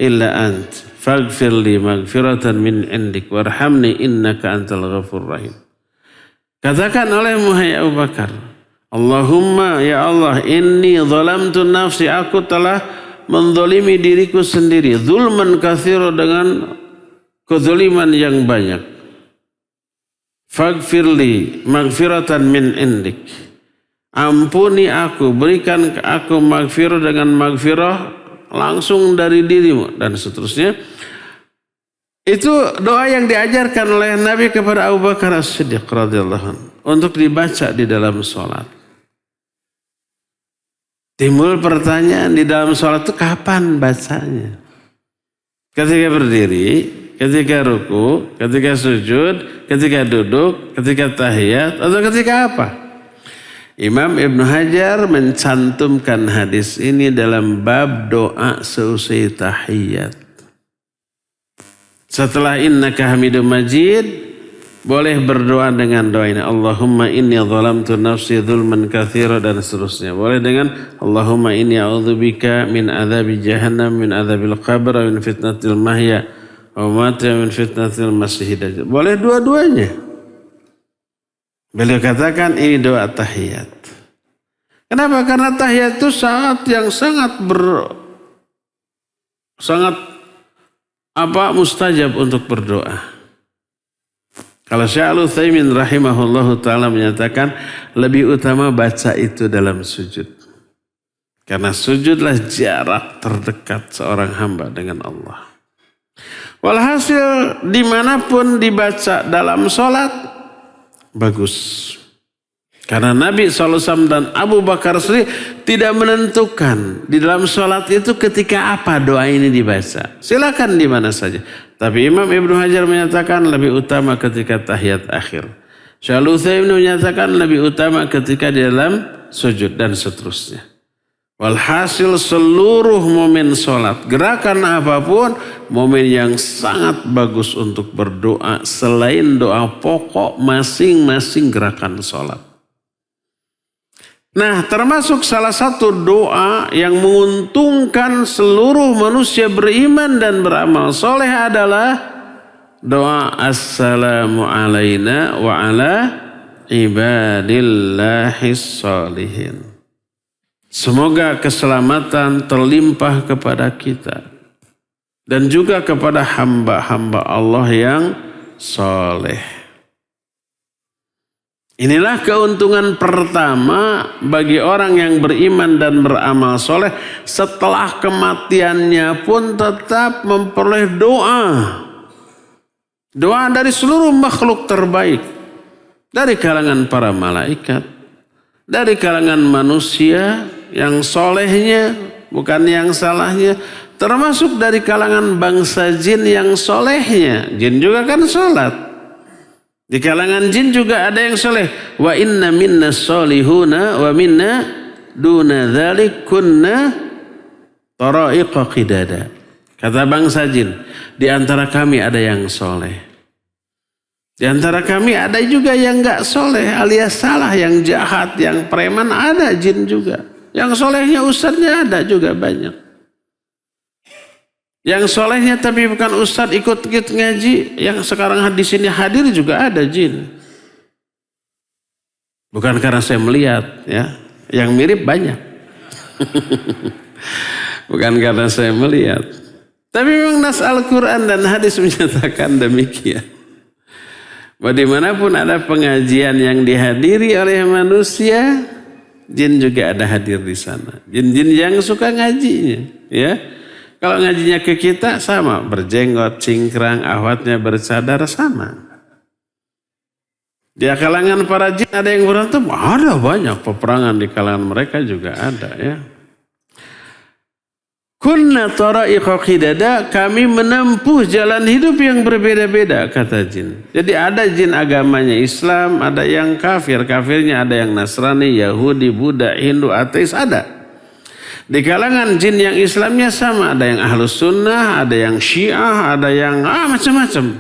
illa ant. Faghfir li maghfiratan min indik warhamni innaka antal ghafurur rahim. Katakan oleh Muhammad Abu Bakar, Allahumma ya Allah, inni zalamtu nafsi, aku telah menzalimi diriku sendiri, zulman katsira, dengan kezaliman yang banyak. Faghfir li maghfiratan min indik, ampuni aku, berikan ke aku maghfirah dengan maghfirah langsung dari dirimu, dan seterusnya. Itu doa yang diajarkan oleh Nabi kepada Abu Bakar As-Siddiq radhiyallahu anhu untuk dibaca di dalam sholat. Timbul pertanyaan, di dalam sholat itu kapan bacanya? Ketika berdiri, ketika ruku, ketika sujud, ketika duduk, ketika tahiyat, atau ketika apa? Imam Ibnu Hajar mencantumkan hadis ini dalam bab doa seusai tahiyat. Setelah innaka hamidum majid, boleh berdoa dengan doa ini. Allahumma inni zalamtu nafsi zulman katsira, dan seterusnya. Boleh dengan Allahumma inni a'udzubika min adzabi jahannam, min adzabil qabr, min fitnatil mahya wa mamati, min fitnatil masiihid dajjal. Boleh dua-duanya. Beliau katakan ini doa tahiyat. Kenapa? Karena tahiyat itu saat yang sangat mustajab untuk berdoa. Kalau Syekh Al-Utsaimin rahimahullahu ta'ala menyatakan lebih utama baca itu dalam sujud. Karena sujudlah jarak terdekat seorang hamba dengan Allah. Walhasil dimanapun dibaca dalam sholat, bagus. Karena Nabi SAW dan Abu Bakar sendiri tidak menentukan di dalam sholat itu ketika apa doa ini dibaca. Silakan di mana saja. Tapi Imam Ibnu Hajar menyatakan lebih utama ketika tahiyat akhir. Syekh Al-Utsaimin menyatakan lebih utama ketika di dalam sujud dan seterusnya. Walhasil seluruh momen sholat, gerakan apapun, momen yang sangat bagus untuk berdoa selain doa pokok masing-masing gerakan sholat. Nah, termasuk salah satu doa yang menguntungkan seluruh manusia beriman dan beramal soleh adalah doa assalamu alayna wa ala ibadillahis sholihin. Semoga keselamatan terlimpah kepada kita dan juga kepada hamba-hamba Allah yang soleh. Inilah keuntungan pertama bagi orang yang beriman dan beramal soleh. Setelah kematiannya pun tetap memperoleh doa. Doa dari seluruh makhluk terbaik. Dari kalangan para malaikat. Dari kalangan manusia yang solehnya, bukan yang salahnya. Termasuk dari kalangan bangsa jin yang solehnya. Jin juga kan sholat. Di kalangan jin juga ada yang soleh. Wa inna minna solihuna wa minna duna dhalik kunna tara'iqa qidada. Kata bangsa jin, di antara kami ada yang soleh. Di antara kami ada juga yang enggak soleh alias salah, yang jahat, yang preman, ada jin juga. Yang solehnya ustadznya ada juga banyak. Yang solehnya tapi bukan ustadz ikut ngaji, yang sekarang di sini hadir juga ada jin. Bukan karena saya melihat, ya, yang mirip banyak. Bukan karena saya melihat. Tapi memang nas Al-Quran dan hadis menyatakan demikian. Dimanapun ada pengajian yang dihadiri oleh manusia, jin juga ada hadir di sana. Jin-jin yang suka ngajinya, ya. Kalau ngajinya ke kita sama, berjenggot, cingkrang, awatnya bercadar sama. Di kalangan para jin ada yang berantem, ada banyak peperangan di kalangan mereka juga ada, ya. Kunna tara'iqa qidada, kami menempuh jalan hidup yang berbeda-beda, kata jin. Jadi ada jin agamanya Islam, ada yang kafir, kafirnya ada yang Nasrani, Yahudi, Buddha, Hindu, ateis, ada. Di kalangan jin yang Islamnya sama, ada yang Ahlus Sunnah, ada yang Syiah, ada yang macam-macam.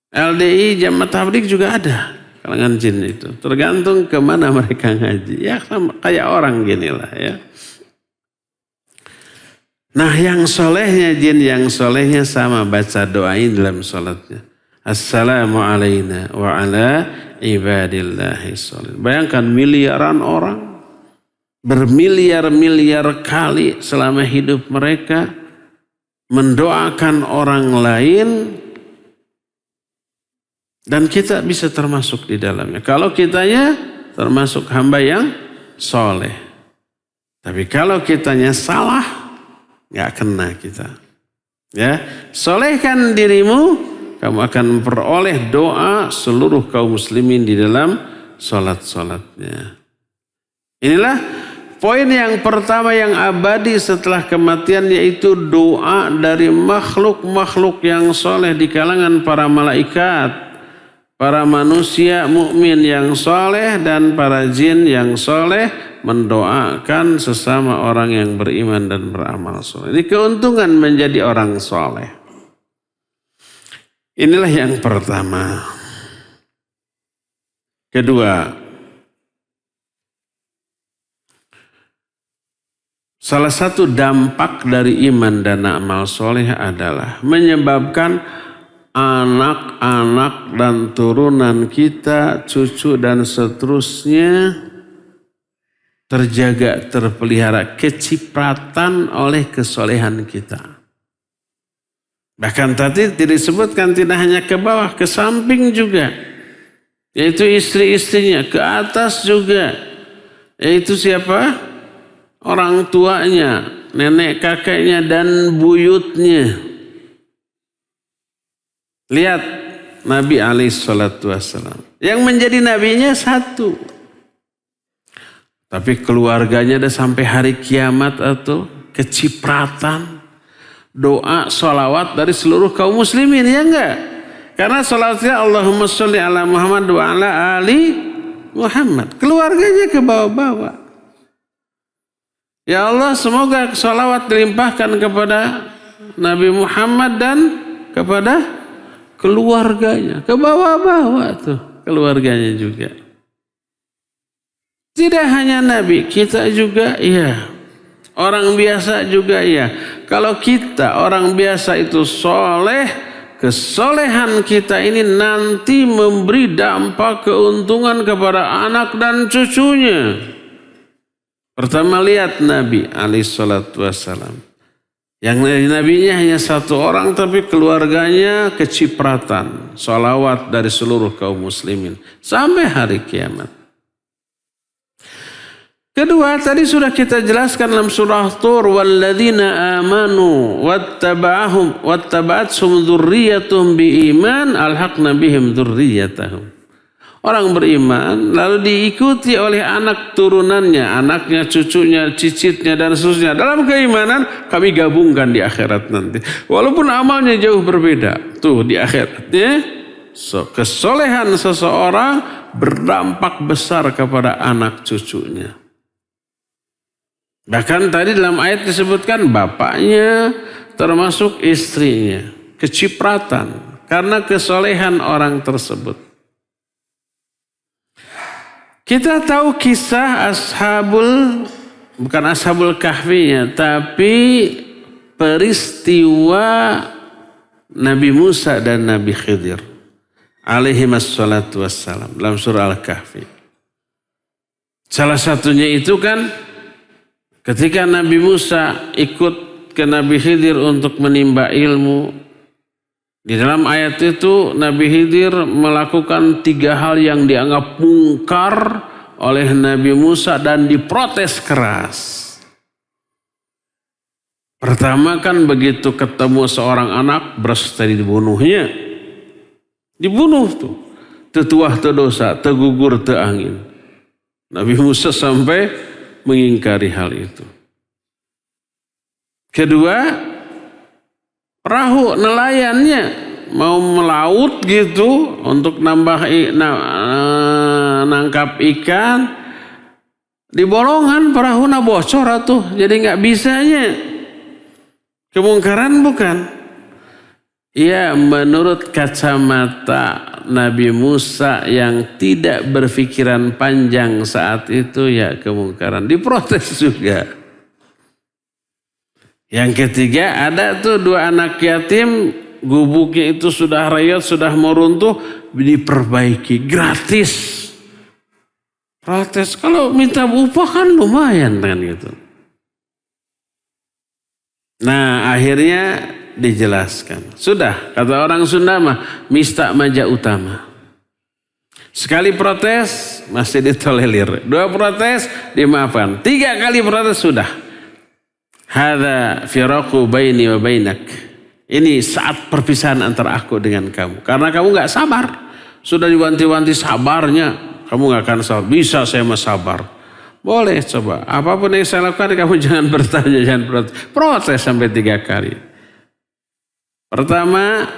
LDI, Jamaah Tabligh juga ada kalangan jin itu. Tergantung kemana mereka ngaji. Ya sama, kayak orang ginilah, ya. Nah, yang solehnya jin, yang solehnya sama baca doain dalam sholatnya. Assalamu alayna wa ala ibadillahi sholihin. Bayangkan miliaran orang, bermiliar-miliar kali selama hidup mereka mendoakan orang lain, dan kita bisa termasuk di dalamnya. Kalau kitanya termasuk hamba yang soleh. Tapi kalau kitanya salah, nggak kena kita. Ya, solehkan dirimu, kamu akan memperoleh doa seluruh kaum muslimin di dalam sholat-sholatnya. Inilah poin yang pertama yang abadi setelah kematian, yaitu doa dari makhluk-makhluk yang soleh di kalangan para malaikat, para manusia mukmin yang soleh, dan para jin yang soleh mendoakan sesama orang yang beriman dan beramal soleh. Ini keuntungan menjadi orang soleh. Inilah yang pertama. Kedua, salah satu dampak dari iman dan amal soleh adalah menyebabkan anak-anak dan turunan kita, cucu dan seterusnya terjaga, terpelihara, kecipratan oleh kesolehan kita. Bahkan tadi disebutkan tidak hanya ke bawah, ke samping juga. Yaitu istri-istrinya, ke atas juga. Yaitu siapa? Orang tuanya, nenek kakeknya dan buyutnya. Lihat Nabi SAW. Yang menjadi nabinya satu. Tapi keluarganya ada sampai hari kiamat atau kecipratan doa sholawat dari seluruh kaum muslimin, ya enggak? Karena sholatnya Allahumma sholli ala Muhammad wa ala ali Muhammad. Keluarganya ke bawah-bawah. Ya Allah, semoga sholawat dilimpahkan kepada Nabi Muhammad dan kepada keluarganya. Ke bawah-bawah tuh keluarganya juga. Tidak hanya Nabi, kita juga iya. Orang biasa juga iya. Kalau kita orang biasa itu soleh, kesolehan kita ini nanti memberi dampak keuntungan kepada anak dan cucunya. Pertama lihat Nabi SAW. Yang nabinya hanya satu orang, tapi keluarganya kecipratan. Sholawat dari seluruh kaum muslimin. Sampai hari kiamat. Kedua, tadi sudah kita jelaskan dalam surah Tur, walladzina amanu wattaba'athum dzurriyyatuhum biiman alhaqna bihim dzurriyyatahum. Orang beriman lalu diikuti oleh anak turunannya, anaknya, cucunya, cicitnya dan seterusnya. Dalam keimanan kami gabungkan di akhirat nanti. Walaupun amalnya jauh berbeda. Tuh di akhiratnya kesolehan seseorang berdampak besar kepada anak cucunya. Bahkan tadi dalam ayat disebutkan bapaknya termasuk istrinya. Kecipratan karena kesolehan orang tersebut. Kita tahu kisah bukan ashabul kahfinya, tapi peristiwa Nabi Musa dan Nabi Khidir alaihimassalatu wassalam dalam surah Al-Kahfi. Salah satunya itu kan ketika Nabi Musa ikut ke Nabi Khidir untuk menimba ilmu, Di dalam ayat itu Nabi Khidir melakukan 3 hal yang dianggap mungkar oleh Nabi Musa dan diprotes keras. Pertama kan begitu ketemu seorang anak bersedia dibunuhnya. Dibunuh tuh. Tetuah terdosa, tegugur teangin. Nabi Musa sampai mengingkari hal itu. Kedua, perahu nelayannya mau melaut gitu untuk nangkap ikan, di bolongan perahu bocor atuh, jadi nggak bisanya. Kemungkaran bukan? Ya, menurut kacamata Nabi Musa yang tidak berpikiran panjang saat itu, ya kemungkaran. Diprotes juga. Yang ketiga, ada tuh 2 anak yatim, gubuknya itu sudah rayot, sudah mau runtuh, diperbaiki gratis. Protes, kalau minta upah kan lumayan kan gitu. Nah, akhirnya dijelaskan. Sudah, kata orang Sunda mah, mista maja utama. Sekali protes, masih ditolerir. 2 protes, dimaafkan. 3 kali protes, sudah. Hadza firaqu baini wa bainak. Ini saat perpisahan antara aku dengan kamu. Karena kamu gak sabar. Sudah diwanti-wanti sabarnya. Kamu gak akan sabar. Bisa saya mah sabar. Boleh coba. Apapun yang saya lakukan kamu jangan bertanya. Jangan protes. Protes sampai 3 kali. Pertama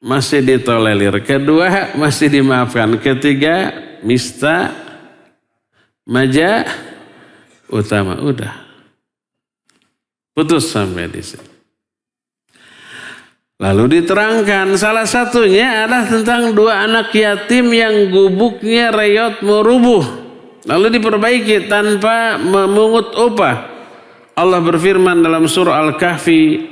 masih ditolerir. Kedua masih dimaafkan. Ketiga mista maja utama. Udah. Putus sampai di sini. Lalu diterangkan salah satunya adalah tentang 2 anak yatim yang gubuknya reyot merubuh. Lalu diperbaiki tanpa memungut upah. Allah berfirman dalam surah Al-Kahfi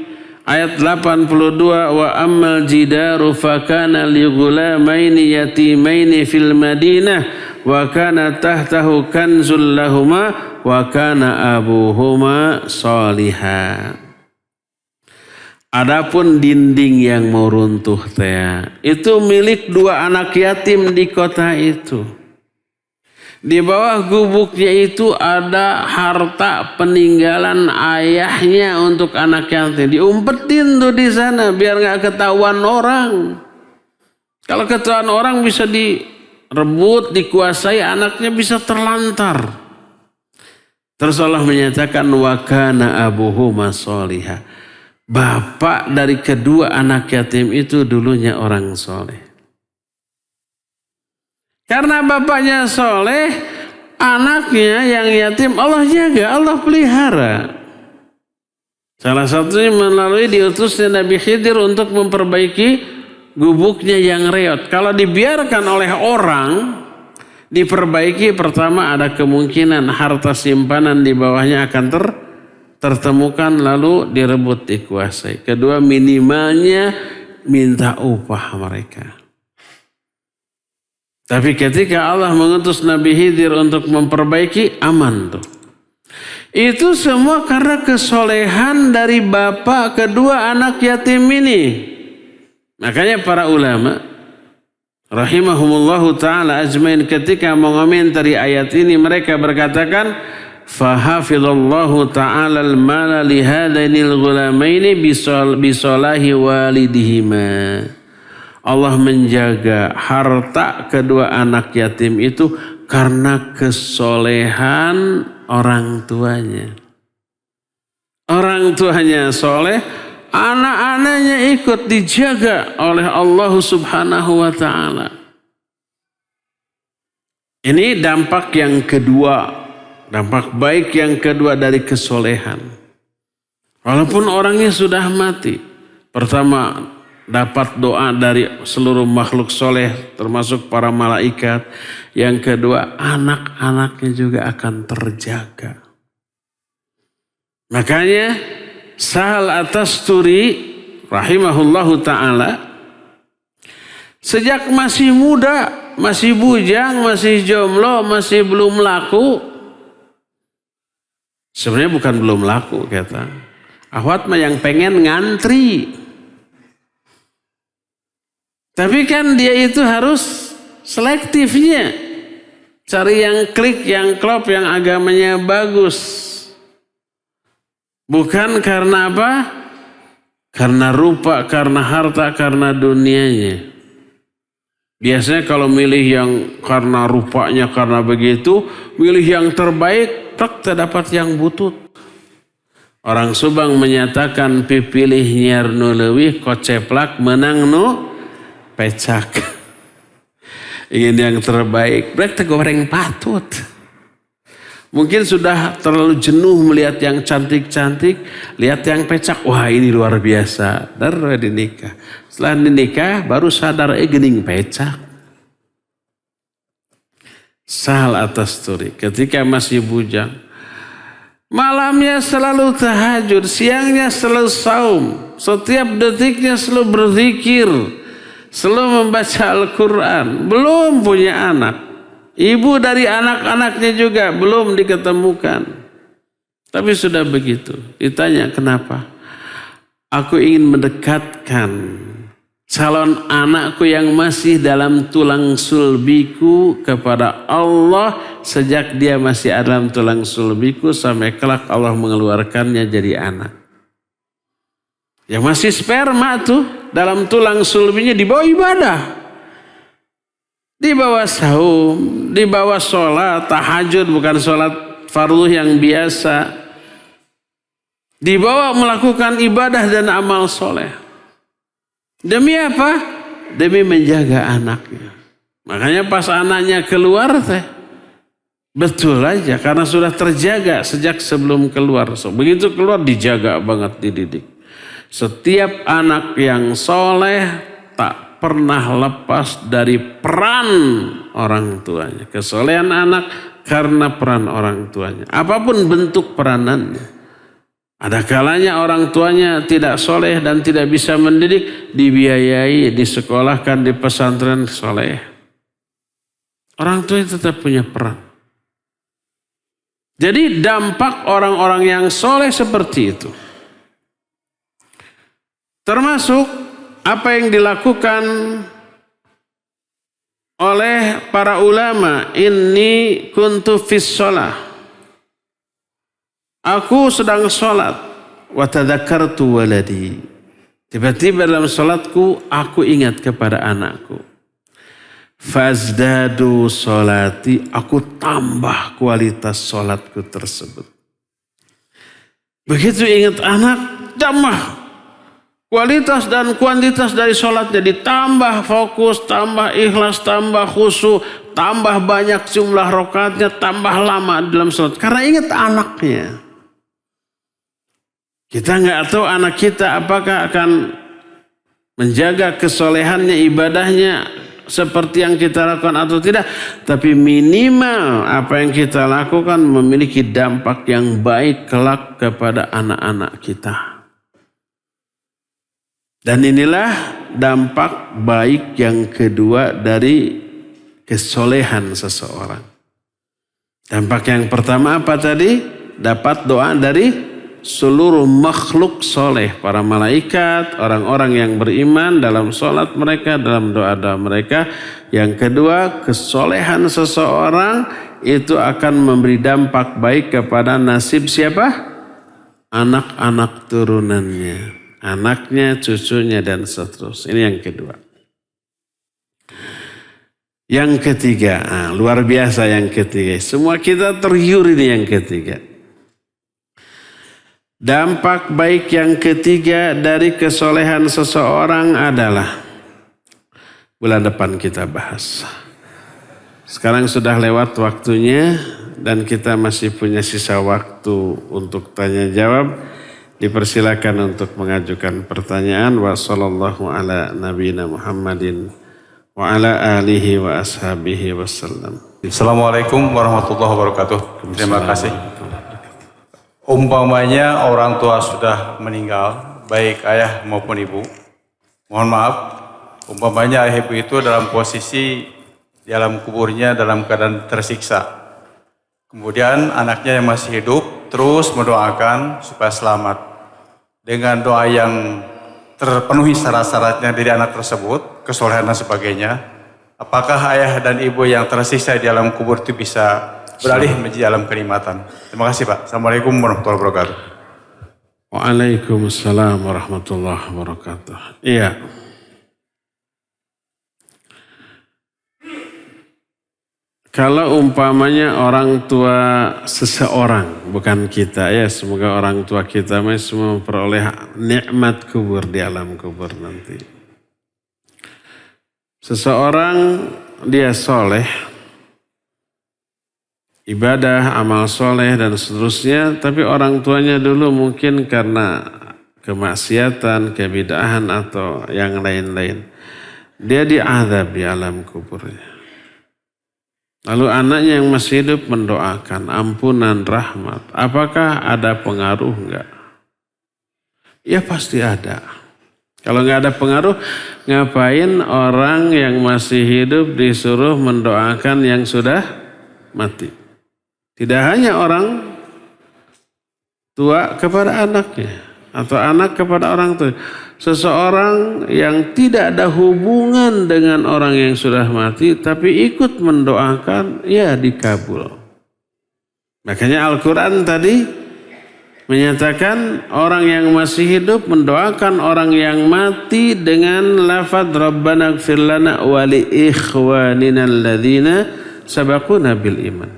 ayat 82, wa ammal jidaru fakana lighulamaini yatimaini fil Madinah wa kana tahtahu kanzul lahuma wa kana abuhuma shaliha. Adapun dinding yang mau runtuh itu milik 2 anak yatim di kota itu. Di bawah gubuknya itu ada harta peninggalan ayahnya untuk anak yatim. Diumpetin tuh di sana biar nggak ketahuan orang. Kalau ketahuan orang bisa direbut, dikuasai, anaknya bisa terlantar. Terus Allah menyatakan wa kana abuhuma shaliha. Bapak dari kedua anak yatim itu dulunya orang soleh. Karena bapaknya soleh, anaknya yang yatim Allah jaga, Allah pelihara. Salah satunya melalui diutusnya Nabi Khidir untuk memperbaiki gubuknya yang reot. Kalau dibiarkan oleh orang, diperbaiki, pertama ada kemungkinan harta simpanan di bawahnya akan tertemukan lalu direbut, dikuasai. Kedua, minimalnya minta upah mereka. Tapi ketika Allah mengutus Nabi Khidir untuk memperbaiki, aman tuh. Itu semua karena kesolehan dari bapak kedua anak yatim ini. Makanya para ulama rahimahumullahu ta'ala ajmain ketika mengomentari ayat ini mereka berkatakan fahafidhallahu ta'ala al-mala lihadainil ghulamaini bisolahi walidihima. Allah menjaga harta kedua anak yatim itu karena kesolehan orang tuanya. Orang tuanya soleh, anak-anaknya ikut dijaga oleh Allah Subhanahu wa ta'ala. Ini dampak yang kedua, dampak baik yang kedua dari kesolehan. Walaupun orangnya sudah mati, pertama dapat doa dari seluruh makhluk soleh termasuk para malaikat. Yang kedua, anak-anaknya juga akan terjaga. Makanya Sahal At-Tusturi rahimahullahu ta'ala sejak masih muda, masih bujang, masih jomblo, masih belum laku. Sebenarnya bukan belum laku kata. Ahwat mah yang pengen ngantri. Tapi kan dia itu harus selektifnya. Cari yang klik, yang klop, yang agamanya bagus. Bukan karena apa? Karena rupa, karena harta, karena dunianya. Biasanya kalau milih yang karena rupanya, karena begitu, milih yang terbaik, tak terdapat yang butut. Orang Subang menyatakan pipilih nyer nu leuwih koceplak menang nu pecak. Ingin yang terbaik, mereka goreng patut. Mungkin sudah terlalu jenuh melihat yang cantik-cantik, lihat yang pecak, wah ini luar biasa. Darah dinikah. Setelah dinikah baru sadar gening pecak. Sahal At-Tusturi ketika masih bujang, malamnya selalu tahajud, siangnya selalu saum, setiap detiknya selalu berzikir, selalu membaca Al-Quran. Belum punya anak. Ibu dari anak-anaknya juga belum diketemukan. Tapi sudah begitu. Ditanya kenapa? Aku ingin mendekatkan calon anakku yang masih dalam tulang sulbiku kepada Allah sejak dia masih dalam tulang sulbiku sampai kelak Allah mengeluarkannya jadi anak. Yang masih sperma tuh dalam tulang sulbinya dibawa ibadah. Dibawa saum, dibawa sholat, tahajud bukan sholat fardu yang biasa. Dibawa melakukan ibadah dan amal soleh. Demi apa? Demi menjaga anaknya. Makanya pas anaknya keluar betul aja karena sudah terjaga sejak sebelum keluar. So, begitu keluar dijaga banget, dididik. Setiap anak yang soleh tak pernah lepas dari peran orang tuanya. Kesolehan anak karena peran orang tuanya. Apapun bentuk peranannya. Ada kalanya orang tuanya tidak soleh dan tidak bisa mendidik, dibiayai, disekolahkan di pesantren soleh. Orang tua tetap punya peran. Jadi dampak orang-orang yang soleh seperti itu. Termasuk apa yang dilakukan oleh para ulama, inni kuntu fis shalah. Aku sedang sholat, wa tadzakartu waladi. Tiba-tiba dalam sholatku, aku ingat kepada anakku. Fazdadu sholati, aku tambah kualitas sholatku tersebut. Begitu ingat anak, tambah kualitas dan kuantitas dari sholatnya ditambah, fokus, tambah ikhlas, tambah khusyuk, tambah banyak jumlah rakaatnya, tambah lama dalam sholat. Karena ingat anaknya. Kita nggak tahu anak kita apakah akan menjaga kesolehannya, ibadahnya seperti yang kita lakukan atau tidak. Tapi minimal apa yang kita lakukan memiliki dampak yang baik kelak kepada anak-anak kita. Dan inilah dampak baik yang kedua dari kesolehan seseorang. Dampak yang pertama apa tadi? Dapat doa dari seluruh makhluk soleh, para malaikat, orang-orang yang beriman dalam sholat mereka, dalam doa-doa mereka. Yang kedua, kesolehan seseorang itu akan memberi dampak baik kepada nasib siapa? Anak-anak turunannya, anaknya, cucunya, dan seterusnya. Ini yang kedua. Yang ketiga, luar biasa yang ketiga. Semua kita tergiur ini yang ketiga. Dampak baik yang ketiga dari kesolehan seseorang adalah, bulan depan kita bahas. Sekarang sudah lewat waktunya dan kita masih punya sisa waktu untuk tanya jawab. Dipersilakan untuk mengajukan pertanyaan. Wa sallallahu ala nabiyina Muhammadin wa ala alihi wa ashabihi wasallam. Assalamualaikum warahmatullahi wabarakatuh. Terima kasih. Umpamanya orang tua sudah meninggal, baik ayah maupun ibu. Mohon maaf, umpamanya ayah ibu itu dalam posisi di alam kuburnya dalam keadaan tersiksa. Kemudian anaknya yang masih hidup terus mendoakan supaya selamat. Dengan doa yang terpenuhi syarat-syaratnya dari anak tersebut, kesolehan dan sebagainya, apakah ayah dan ibu yang tersiksa di alam kubur itu bisa beralih menjadi alam kenikmatan? Terima kasih Pak. Assalamualaikum warahmatullahi wabarakatuh. Waalaikumsalam warahmatullahi wabarakatuh. Iya. Kalau umpamanya orang tua seseorang, bukan kita ya, semoga orang tua kita masih memperoleh nikmat kubur di alam kubur nanti. Seseorang dia soleh, ibadah, amal soleh dan seterusnya, tapi orang tuanya dulu mungkin karena kemaksiatan, kebidahan atau yang lain-lain, dia diazab di alam kuburnya. Lalu anaknya yang masih hidup mendoakan ampunan, rahmat. Apakah ada pengaruh enggak? Ya pasti ada. Kalau enggak ada pengaruh, ngapain orang yang masih hidup disuruh mendoakan yang sudah mati? Tidak hanya orang tua kepada anaknya atau anak kepada orang tua. Seseorang yang tidak ada hubungan dengan orang yang sudah mati tapi ikut mendoakan, ya dikabul. Makanya Al-Quran tadi menyatakan orang yang masih hidup mendoakan orang yang mati dengan lafaz Rabbana ighfir lana wa li ikhwanina alladhina sabaquna bil iman.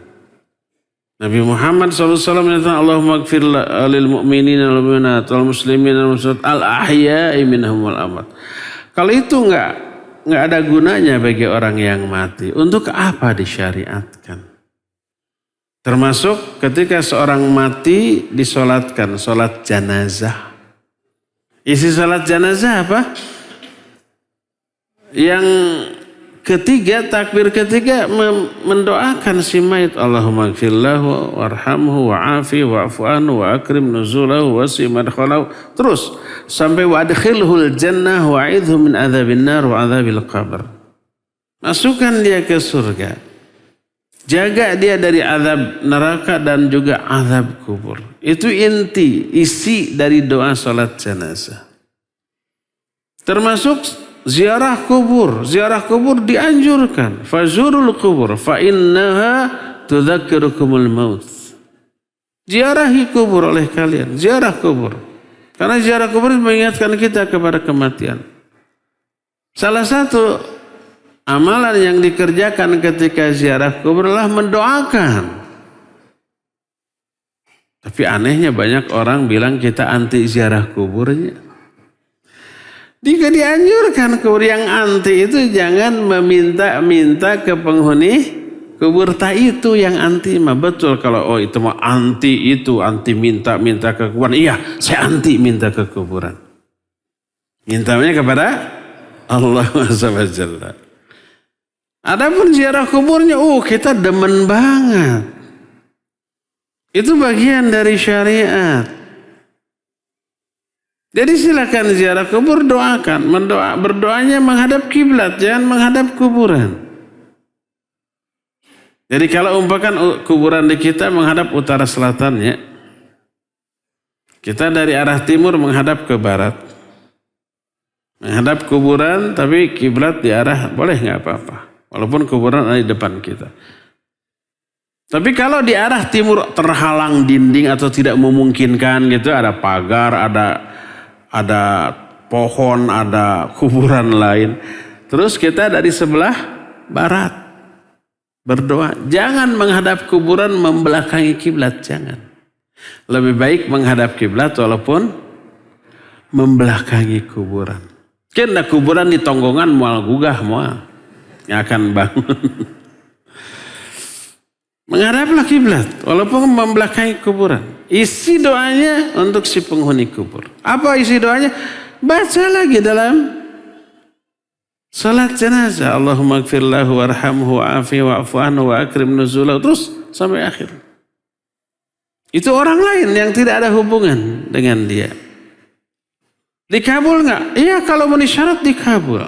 Nabi Muhammad SAW menyatakan Allahumma ighfir lil mu'minina wal mu'minat wal muslimina wal muslimat al ahya'i minhum wal amwat. Kalau itu enggak ada gunanya bagi orang yang mati, untuk apa disyariatkan? Termasuk ketika seorang mati disolatkan, solat janazah. Isi solat janazah apa? Yang ketiga, takbir ketiga mendoakan si mayit, Allahumma ighfirlahu warhamhu wa'afi wa'fu anhu wa akrim nuzulahu wasi madkhalahu, terus sampai wa adkhilhul jannah wa'idhu min adzabin nar wa adzabil qabr. Masukkan dia ke surga, jaga dia dari azab neraka dan juga azab kubur. Itu isi dari doa salat jenazah. Termasuk ziarah kubur dianjurkan. Fazurul kubur fa innaha tudzakirukumul maut. Ziarahi kubur oleh kalian, ziarah kubur. Karena ziarah kubur mengingatkan kita kepada kematian. Salah satu amalan yang dikerjakan ketika ziarah kubur adalah mendoakan. Tapi anehnya banyak orang bilang kita anti ziarah kuburnya. Jika dianjurkan kubur, yang anti itu jangan meminta-minta ke penghuni kubur. Tak itu yang anti mah. Betul kalau itu mah anti minta ke kuburan. Iya, saya anti minta ke kuburan. Mintanya kepada Allah SWT. Adapun ziarah kuburnya, kita demen banget. Itu bagian dari syariat. Jadi silakan ziarah kubur, doakan, berdoanya menghadap kiblat, jangan menghadap kuburan. Jadi kalau umpamakan kuburan di kita menghadap utara selatannya, kita dari arah timur menghadap ke barat, menghadap kuburan, tapi kiblat di arah boleh nggak apa-apa, walaupun kuburan ada di depan kita. Tapi kalau di arah timur terhalang dinding atau tidak memungkinkan gitu, ada pagar, ada pohon, ada kuburan lain. Terus kita dari sebelah barat berdoa. Jangan menghadap kuburan membelakangi kiblat, jangan. Lebih baik menghadap kiblat walaupun membelakangi kuburan. Kena kuburan di tonggongan mual gugah mual. Yang akan bangun. Menghadaplah kiblat walaupun membelakangi kuburan. Isi doanya untuk si penghuni kubur. Apa isi doanya? Baca lagi dalam salat jenazah. Allahumma ighfir lahu warhamhu wa'afi wa'fu anhu wa akrim nuzulahu. Terus sampai akhir. Itu orang lain yang tidak ada hubungan dengan dia. Dikabul nggak? Iya, kalau memenuhi syarat dikabul.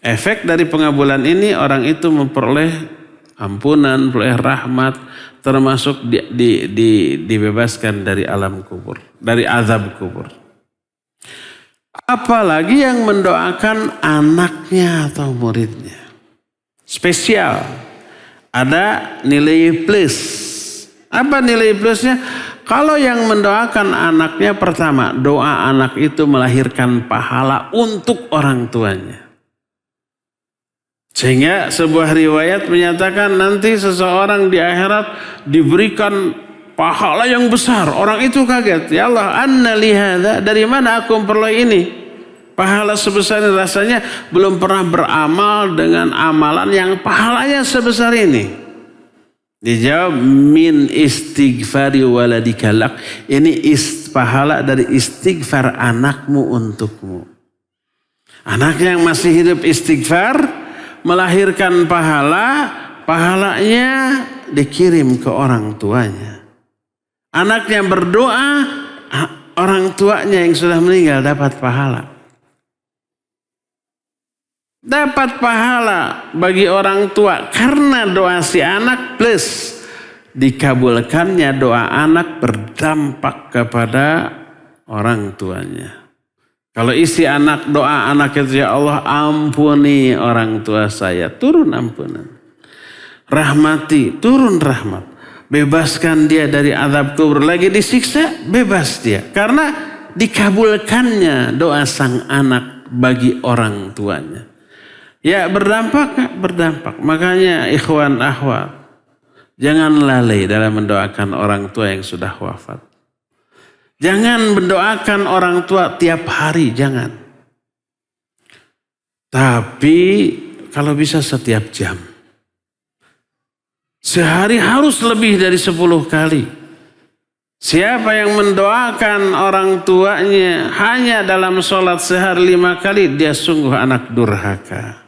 Efek dari pengabulan ini orang itu memperoleh ampunan, memperoleh rahmat, termasuk dibebaskan dari alam kubur, dari azab kubur. Apalagi yang mendoakan anaknya atau muridnya. Spesial. Ada nilai plus. Apa nilai plusnya? Kalau yang mendoakan anaknya, pertama, doa anak itu melahirkan pahala untuk orang tuanya. Sehingga sebuah riwayat menyatakan nanti seseorang di akhirat diberikan pahala yang besar. Orang itu kaget. Ya Allah, anna li hadza, dari mana aku memperoleh ini? Pahala sebesar ini, rasanya belum pernah beramal dengan amalan yang pahalanya sebesar ini. Dijawab, min istighfari waladika lak. Ini pahala dari istighfar anakmu untukmu. Anak yang masih hidup istighfar melahirkan pahala, pahalanya dikirim ke orang tuanya. Anaknya berdoa, orang tuanya yang sudah meninggal dapat pahala. Dapat pahala bagi orang tua karena doa si anak, plus dikabulkannya doa anak berdampak kepada orang tuanya. Kalau isi anak, doa anak itu, ya Allah ampuni orang tua saya, turun ampunan. Rahmati, turun rahmat. Bebaskan dia dari azab kubur, lagi disiksa, bebas dia. Karena dikabulkannya doa sang anak bagi orang tuanya. Ya berdampak, berdampak. Makanya ikhwan akhwat, jangan lalai dalam mendoakan orang tua yang sudah wafat. Jangan mendoakan orang tua tiap hari, jangan. Tapi kalau bisa setiap jam. Sehari harus lebih dari 10 kali. Siapa yang mendoakan orang tuanya hanya dalam sholat sehari 5 kali, dia sungguh anak durhaka.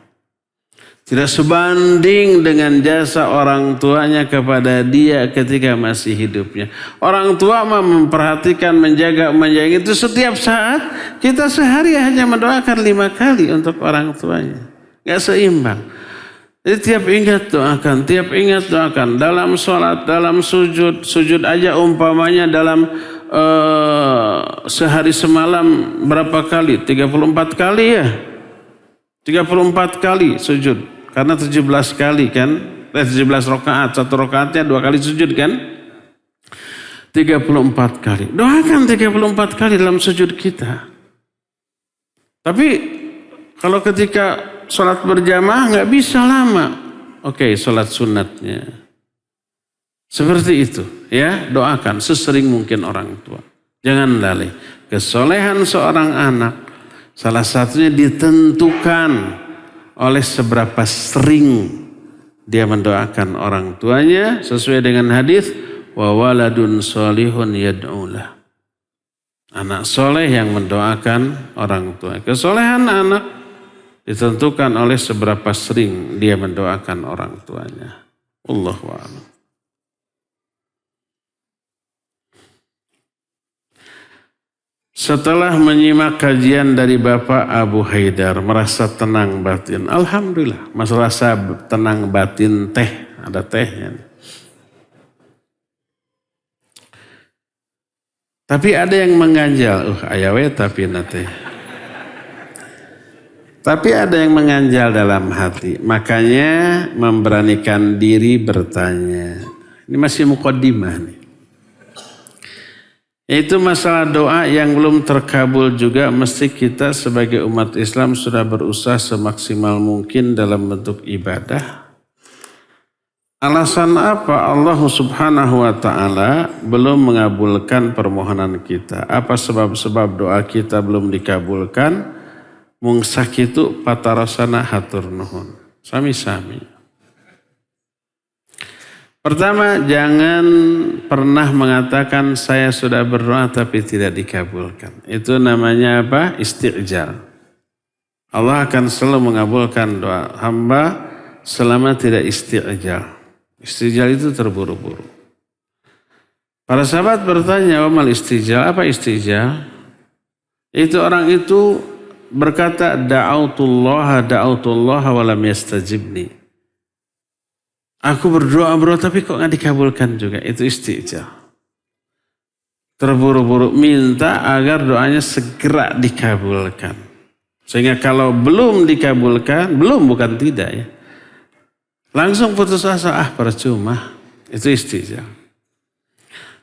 Tidak sebanding dengan jasa orang tuanya kepada dia ketika masih hidupnya. Orang tua memperhatikan, menjaga itu setiap saat. Kita sehari hanya mendoakan 5 kali untuk orang tuanya. Gak seimbang. Jadi tiap ingat doakan. Dalam sholat, dalam sujud. Sujud aja umpamanya dalam sehari semalam berapa kali? 34 kali ya. 34 kali sujud. Karena 17 kali kan, 17 rakaat, 1 rakaatnya 2 kali sujud kan? 34 kali. Doakan 34 kali dalam sujud kita. Tapi kalau ketika sholat berjamaah nggak bisa lama. Oke, sholat sunatnya. Seperti itu ya, doakan sesering mungkin orang tua. Jangan lalai. Kesolehan seorang anak salah satunya ditentukan oleh seberapa sering dia mendoakan orang tuanya, sesuai dengan hadis wa waladun solihun yad'ulah. Anak soleh yang mendoakan orang tua. Kesolehan anak ditentukan oleh seberapa sering dia mendoakan orang tuanya. Allahu a'lam. Setelah menyimak kajian dari Bapak Abu Haidar, merasa tenang batin. Alhamdulillah, merasa tenang batin teh, ada tehnya. Tapi ada yang mengganjal, ayawe tapi nate. Tapi ada yang mengganjal dalam hati, makanya memberanikan diri bertanya. Ini masih muqaddimah nih. Itu masalah doa yang belum terkabul juga, mesti kita sebagai umat Islam sudah berusaha semaksimal mungkin dalam bentuk ibadah. Alasan apa Allah Subhanahu wa ta'ala belum mengabulkan permohonan kita? Apa sebab-sebab doa kita belum dikabulkan? Mung sakitu patarasana hatur nuhun. Sami-sami. Pertama, jangan pernah mengatakan saya sudah berdoa tapi tidak dikabulkan. Itu namanya apa? Isti'jal. Allah akan selalu mengabulkan doa hamba selama tidak isti'jal. Isti'jal itu terburu-buru. Para sahabat bertanya, "Wa mal isti'jal?" Apa isti'jal? Itu orang itu berkata, da'autullaha wa lam yastajibni. Aku berdoa tapi kok nggak dikabulkan juga. Itu isti'jal. terburu-buru minta agar doanya segera dikabulkan. Sehingga kalau belum dikabulkan, bukan tidak ya. Langsung putus asa, percuma. Itu istijab.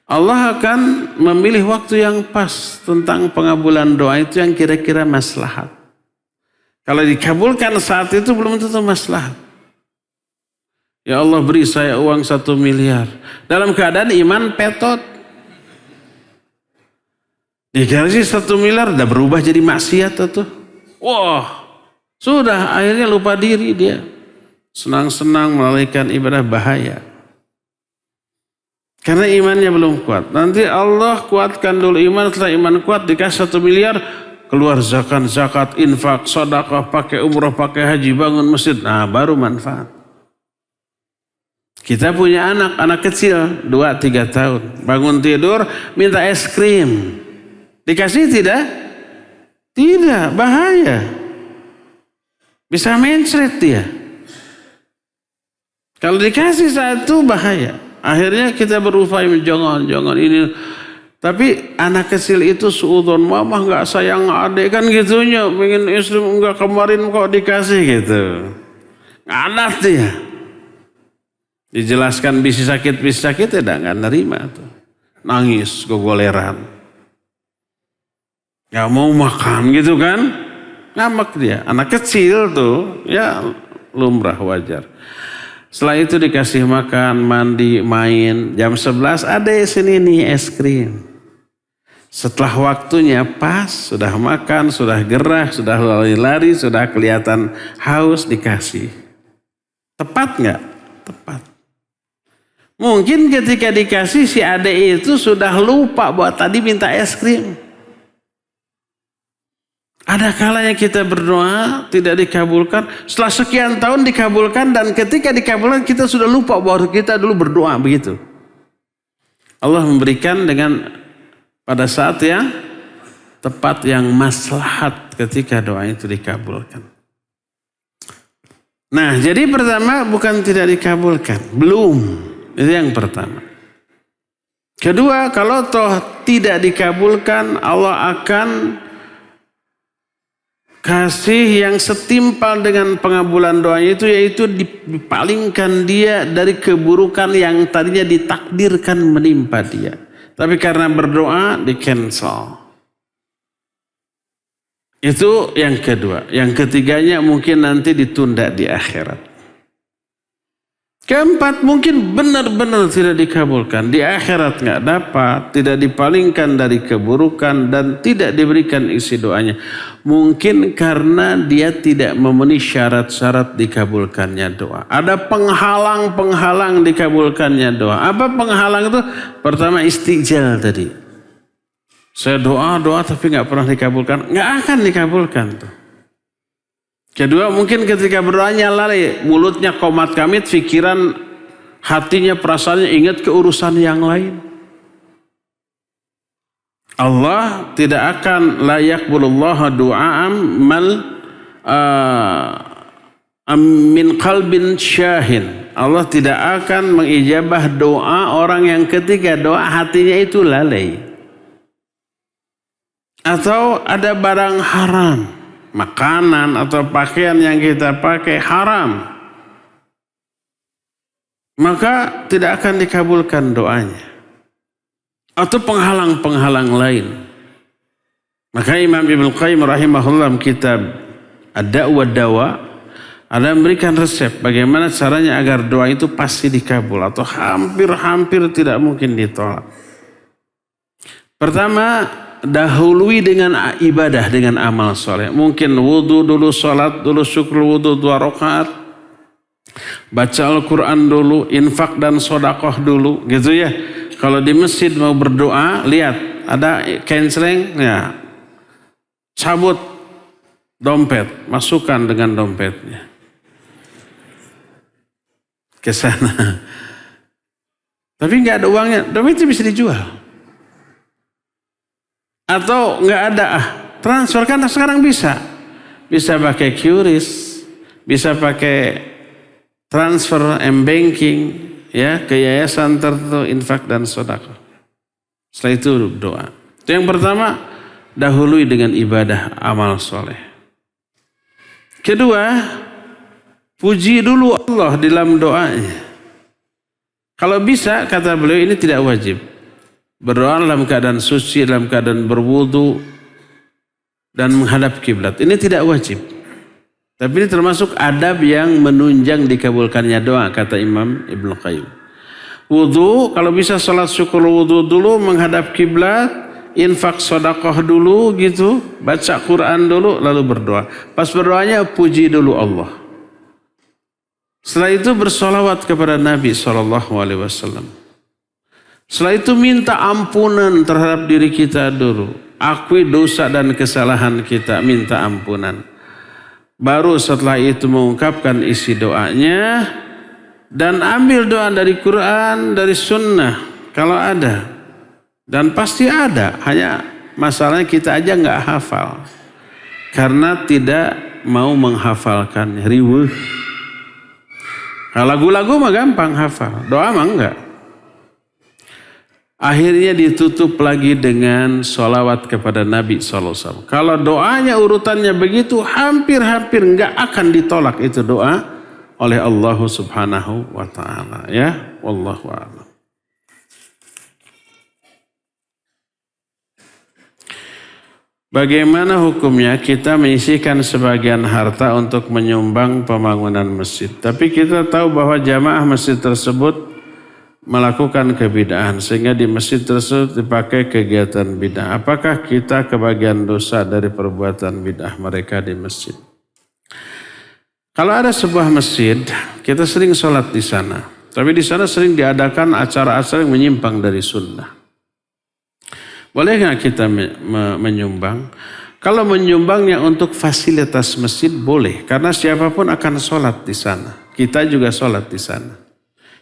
Allah akan memilih waktu yang pas tentang pengabulan doa itu yang kira-kira maslahat. Kalau dikabulkan saat itu belum tentu maslahat. Ya Allah beri saya uang 1 miliar. Dalam keadaan iman petot. Dikasih 1 miliar udah berubah jadi maksiat itu. Wah, sudah akhirnya lupa diri dia. Senang-senang melalaikan ibadah, bahaya. Karena imannya belum kuat. Nanti Allah kuatkan dulu iman, setelah iman kuat dikasih 1 miliar, keluar zakat, infak, sedekah, pakai umroh, pakai haji, bangun masjid. Nah, baru manfaat. Kita punya anak kecil 2-3 tahun. Bangun tidur minta es krim. Dikasih tidak? Tidak, bahaya. Bisa mencret dia. Kalau dikasih saat itu bahaya. Akhirnya kita berupaya jangan ini. Tapi anak kecil itu suudzon, mama nggak sayang adik kan gitunya. Pengen istri enggak, kemarin kok dikasih gitu. Anak dia. Dijelaskan bisi sakit ya nggak nerima tuh. Nangis, gogoleran. Nggak mau makan gitu kan. Ngambek dia. Anak kecil tuh ya lumrah, wajar. Setelah itu dikasih makan, mandi, main. Jam 11 ada sini nih es krim. Setelah waktunya pas, sudah makan, sudah gerah, sudah lari-lari, sudah kelihatan haus, dikasih. Tepat nggak? Tepat. Mungkin ketika dikasih si adik itu sudah lupa bahwa tadi minta es krim. Ada kalanya kita berdoa tidak dikabulkan, setelah sekian tahun dikabulkan, dan ketika dikabulkan kita sudah lupa bahwa kita dulu berdoa begitu. Allah memberikan dengan pada saat yang tepat, yang maslahat ketika doa itu dikabulkan. Nah, jadi pertama bukan tidak dikabulkan, belum. Itu yang pertama. Kedua, kalau toh tidak dikabulkan, Allah akan kasih yang setimpal dengan pengabulan doanya itu, yaitu dipalingkan dia dari keburukan yang tadinya ditakdirkan menimpa dia. Tapi karena berdoa di cancel. Itu yang kedua. Yang ketiganya mungkin nanti ditunda di akhirat. Keempat, mungkin benar-benar tidak dikabulkan. Di akhirat nggak dapat, tidak dipalingkan dari keburukan, dan tidak diberikan isi doanya. Mungkin karena dia tidak memenuhi syarat-syarat dikabulkannya doa. Ada penghalang-penghalang dikabulkannya doa. Apa penghalang itu? Pertama, istijal tadi. Saya doa tapi nggak pernah dikabulkan. Nggak akan dikabulkan tuh. Kedua, mungkin ketika berdoanya lalai, mulutnya komat kamit, pikiran, hatinya, perasaannya ingat ke urusan yang lain. Allah tidak akan la yaqbulullah du'a'am min qalbin syahin. Allah tidak akan mengijabah doa orang yang ketika doa hatinya itu lalai. Atau ada barang haram. Makanan atau pakaian yang kita pakai haram, maka tidak akan dikabulkan doanya. Atau penghalang-penghalang lain. Maka Imam Ibnu Qayyim rahimahullah kitab Ad-Da'wa Dawa ada memberikan resep bagaimana caranya agar doa itu pasti dikabul atau hampir-hampir tidak mungkin ditolak. Pertama, dahului dengan ibadah, dengan amal soleh. Mungkin wudu dulu, sholat dulu, syukur wudu 2 rakaat, baca Al-Quran dulu, infak dan sodakoh dulu, gitu ya. Kalau di masjid mau berdoa, lihat ada kenceleng, ya cabut dompet, masukkan dengan dompetnya ke sana. Tapi nggak ada uangnya, dompet itu bisa dijual. Atau nggak ada, transfer kan sekarang bisa pakai QRIS, bisa pakai transfer M-Banking, ya, ke yayasan tertentu, infak dan sedekah. Setelah itu doa. Itu yang pertama, dahului dengan ibadah amal soleh. Kedua, puji dulu Allah dalam doanya. Kalau bisa, kata beliau, ini tidak wajib. Berdoa dalam keadaan suci, dalam keadaan berwudu, dan menghadap kiblat. Ini tidak wajib. Tapi ini termasuk adab yang menunjang dikabulkannya doa, kata Imam Ibnu Qayyim. Wudu, kalau bisa salat syukur wudu dulu, menghadap kiblat, infak sedekah dulu gitu, baca Quran dulu, lalu berdoa. Pas berdoanya puji dulu Allah. Setelah itu bersolawat kepada Nabi SAW. Setelah itu minta ampunan terhadap diri kita dulu. Akui dosa dan kesalahan kita, minta ampunan. Baru setelah itu mengungkapkan isi doanya dan ambil doa dari Quran, dari sunnah kalau ada. Dan pasti ada, hanya masalahnya kita aja nggak hafal. Karena tidak mau menghafalkan, riweuh. Lagu-lagu mah gampang hafal, doa mah enggak. Akhirnya ditutup lagi dengan sholawat kepada Nabi SAW. Kalau doanya urutannya begitu, hampir-hampir enggak akan ditolak itu doa oleh Allah Subhanahu wa Ta'ala. Ya, wallahu a'lam. Bagaimana hukumnya kita menyisihkan sebagian harta untuk menyumbang pembangunan masjid. Tapi kita tahu bahwa jamaah masjid tersebut melakukan kebid'ahan sehingga di masjid tersebut dipakai kegiatan bid'ah. Apakah kita kebagian dosa dari perbuatan bid'ah mereka di masjid? Kalau ada sebuah masjid, kita sering sholat di sana. Tapi di sana sering diadakan acara-acara yang menyimpang dari sunnah. Boleh nggak kita menyumbang? Kalau menyumbangnya untuk fasilitas masjid boleh. Karena siapapun akan sholat di sana. Kita juga sholat di sana.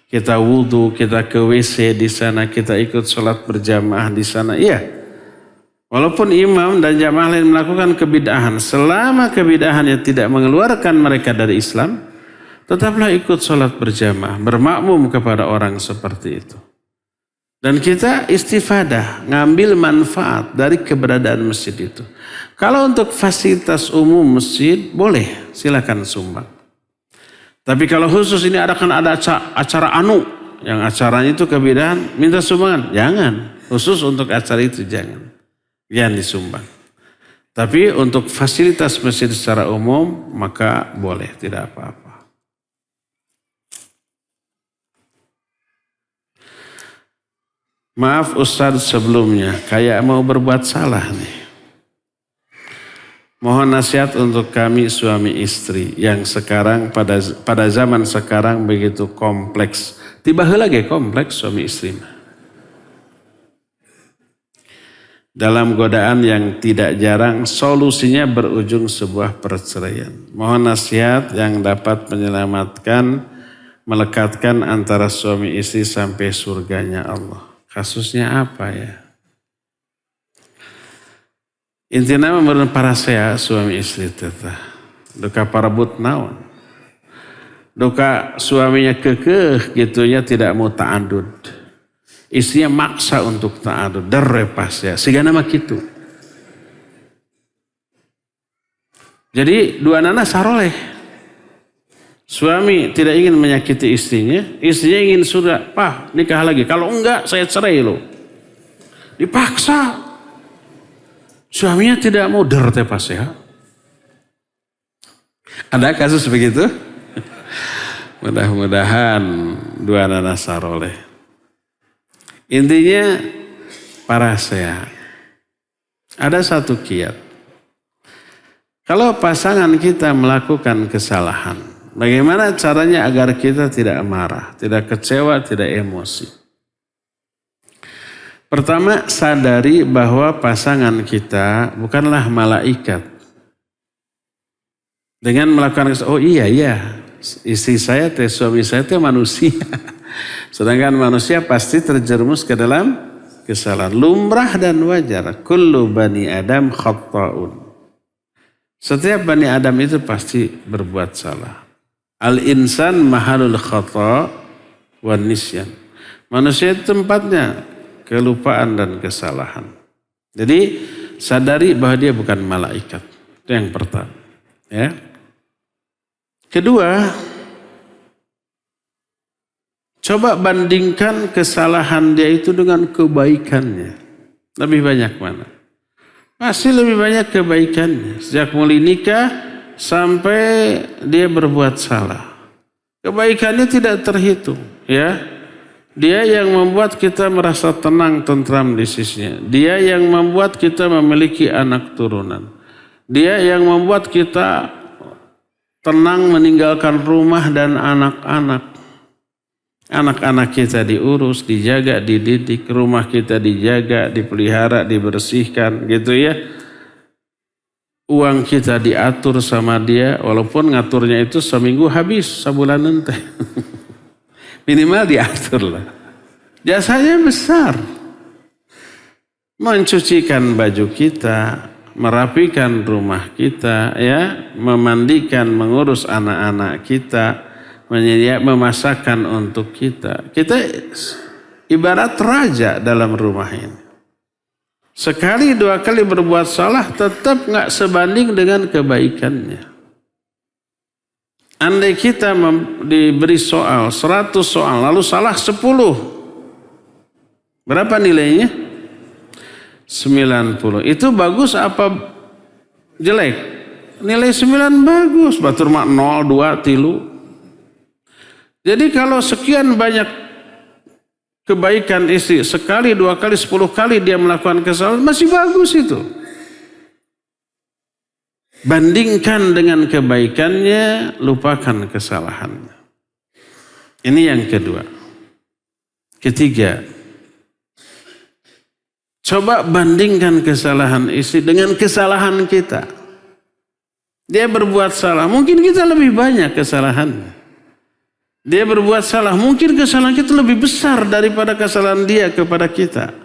Kita wudhu, kita ke WC di sana, kita ikut sholat berjamaah di sana. Iya. Walaupun imam dan jamaah lain melakukan kebid'ahan. Selama kebid'ahannya tidak mengeluarkan mereka dari Islam. Tetaplah ikut sholat berjamaah. Bermakmum kepada orang seperti itu. Dan kita istifadah, ngambil manfaat dari keberadaan masjid itu. Kalau untuk fasilitas umum masjid, boleh, silakan sumbang. Tapi kalau khusus ini ada acara anu, yang acaranya itu kebidaan, minta sumbangan, jangan. Khusus untuk acara itu jangan disumbang. Tapi untuk fasilitas masjid secara umum, maka boleh, tidak apa-apa. Maaf Ustadz sebelumnya, kayak mau berbuat salah nih. Mohon nasihat untuk kami suami istri yang sekarang pada zaman sekarang begitu kompleks. Tiba lagi kompleks suami istri. Dalam godaan yang tidak jarang solusinya berujung sebuah perceraian. Mohon nasihat yang dapat menyelamatkan, melekatkan antara suami istri sampai surganya Allah. Kasusnya apa ya? Intinya menurut para saya suami istri teteh. Duka parabut naon. Duka suaminya kekeh gitunya tidak mau ta'adud. Istrinya maksa untuk ta'adud. Derrepas ya. Sehingga nama gitu. Jadi dua anak saroleh. Suami tidak ingin menyakiti istrinya ingin sudah, Pak nikah lagi. Kalau enggak saya cerai loh. Dipaksa. Suaminya tidak mau pas ya. Ada kasus begitu? Mudah-mudahan dua anak saroleh. Intinya para saya. Ada satu kiat. Kalau pasangan kita melakukan kesalahan, bagaimana caranya agar kita tidak marah, tidak kecewa, tidak emosi? Pertama, sadari bahwa pasangan kita bukanlah malaikat. Dengan melakukan, oh iya, istri saya, suami saya itu manusia. Sedangkan manusia pasti terjerumus ke dalam kesalahan. Lumrah dan wajar. Kullu bani Adam khatta'un. Setiap bani Adam itu pasti berbuat salah. Al-insan mahalul khata' wan nisyan. Manusia itu tempatnya kelupaan dan kesalahan. Jadi sadari bahwa dia bukan malaikat. Itu yang pertama. Ya. Kedua, coba bandingkan kesalahan dia itu dengan kebaikannya. Lebih banyak mana? Pasti lebih banyak kebaikannya. Sejak mulai nikah sampai dia berbuat salah. Kebaikannya tidak terhitung. Ya. Dia yang membuat kita merasa tenang, tentram di sisinya. Dia yang membuat kita memiliki anak turunan. Dia yang membuat kita tenang meninggalkan rumah dan anak-anak. Anak-anak kita diurus, dijaga, dididik, rumah kita dijaga, dipelihara, dibersihkan gitu ya. Uang kita diatur sama dia, walaupun ngaturnya itu seminggu habis, sebulan nanti. Minimal diatur lah. Jasanya besar. Mencucikan baju kita, merapikan rumah kita, ya, memandikan, mengurus anak-anak kita, memasakkan untuk kita. Kita ibarat raja dalam rumah ini. Sekali dua kali berbuat salah tetap nggak sebanding dengan kebaikannya. Andai kita diberi soal 100 soal lalu salah 10, berapa nilainya? 90. Itu bagus apa jelek? Nilai 9 bagus. Batur mak 0, 2, 3. Jadi kalau sekian banyak kebaikan istri, sekali, dua kali, 10 kali dia melakukan kesalahan, masih bagus itu. Bandingkan dengan kebaikannya, lupakan kesalahannya. Ini yang kedua. Ketiga, coba bandingkan kesalahan istri dengan kesalahan kita. Dia berbuat salah, mungkin kita lebih banyak kesalahannya. Dia berbuat salah, mungkin kesalahan kita lebih besar daripada kesalahan dia kepada kita.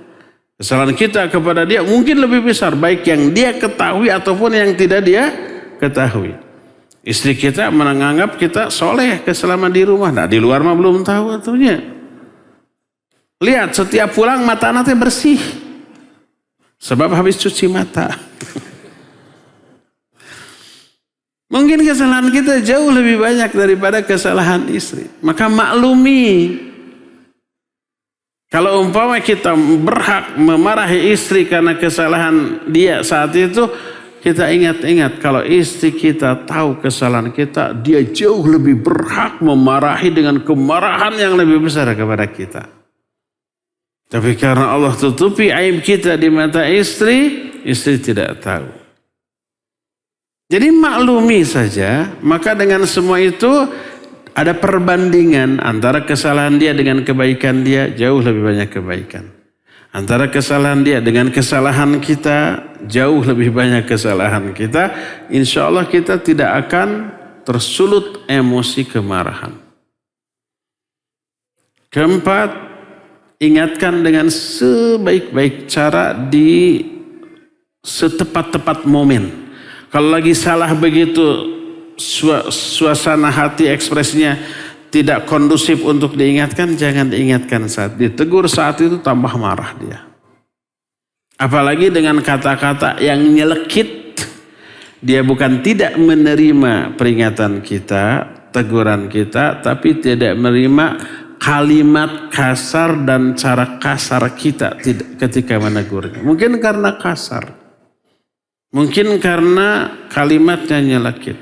Kesalahan kita kepada dia mungkin lebih besar, baik yang dia ketahui ataupun yang tidak dia ketahui. Istri kita menganggap kita soleh selama di rumah, nah di luar mah belum tahu atunya. Lihat setiap pulang mata anaknya bersih, sebab habis cuci mata. Mungkin kesalahan kita jauh lebih banyak daripada kesalahan istri. Maka maklumi. Kalau umpama kita berhak memarahi istri karena kesalahan dia saat itu, kita ingat-ingat kalau istri kita tahu kesalahan kita, dia jauh lebih berhak memarahi dengan kemarahan yang lebih besar kepada kita. Tapi karena Allah tutupi aib kita di mata istri, istri tidak tahu. Jadi maklumi saja, maka dengan semua itu ada perbandingan antara kesalahan dia dengan kebaikan dia, jauh lebih banyak kebaikan. Antara kesalahan dia dengan kesalahan kita, jauh lebih banyak kesalahan kita. Insya Allah kita tidak akan tersulut emosi kemarahan. Keempat, ingatkan dengan sebaik-baik cara di setepat-tepat momen. Kalau lagi salah begitu, suasana hati ekspresinya tidak kondusif untuk diingatkan, jangan diingatkan saat ditegur saat itu tambah marah dia. Apalagi dengan kata-kata yang nyelekit, dia bukan tidak menerima peringatan kita, teguran kita, tapi tidak menerima kalimat kasar dan cara kasar kita ketika menegurnya. Mungkin karena kasar, mungkin karena kalimatnya nyelekit.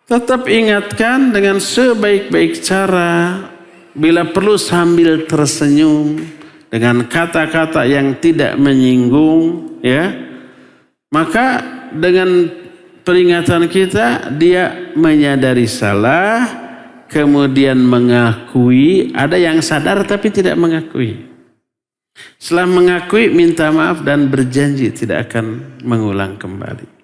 Tetap ingatkan dengan sebaik-baik cara, bila perlu sambil tersenyum, dengan kata-kata yang tidak menyinggung, ya. Maka dengan peringatan kita, dia menyadari salah, kemudian mengakui. Ada yang sadar tapi tidak mengakui. Setelah mengakui, minta maaf dan berjanji tidak akan mengulang kembali.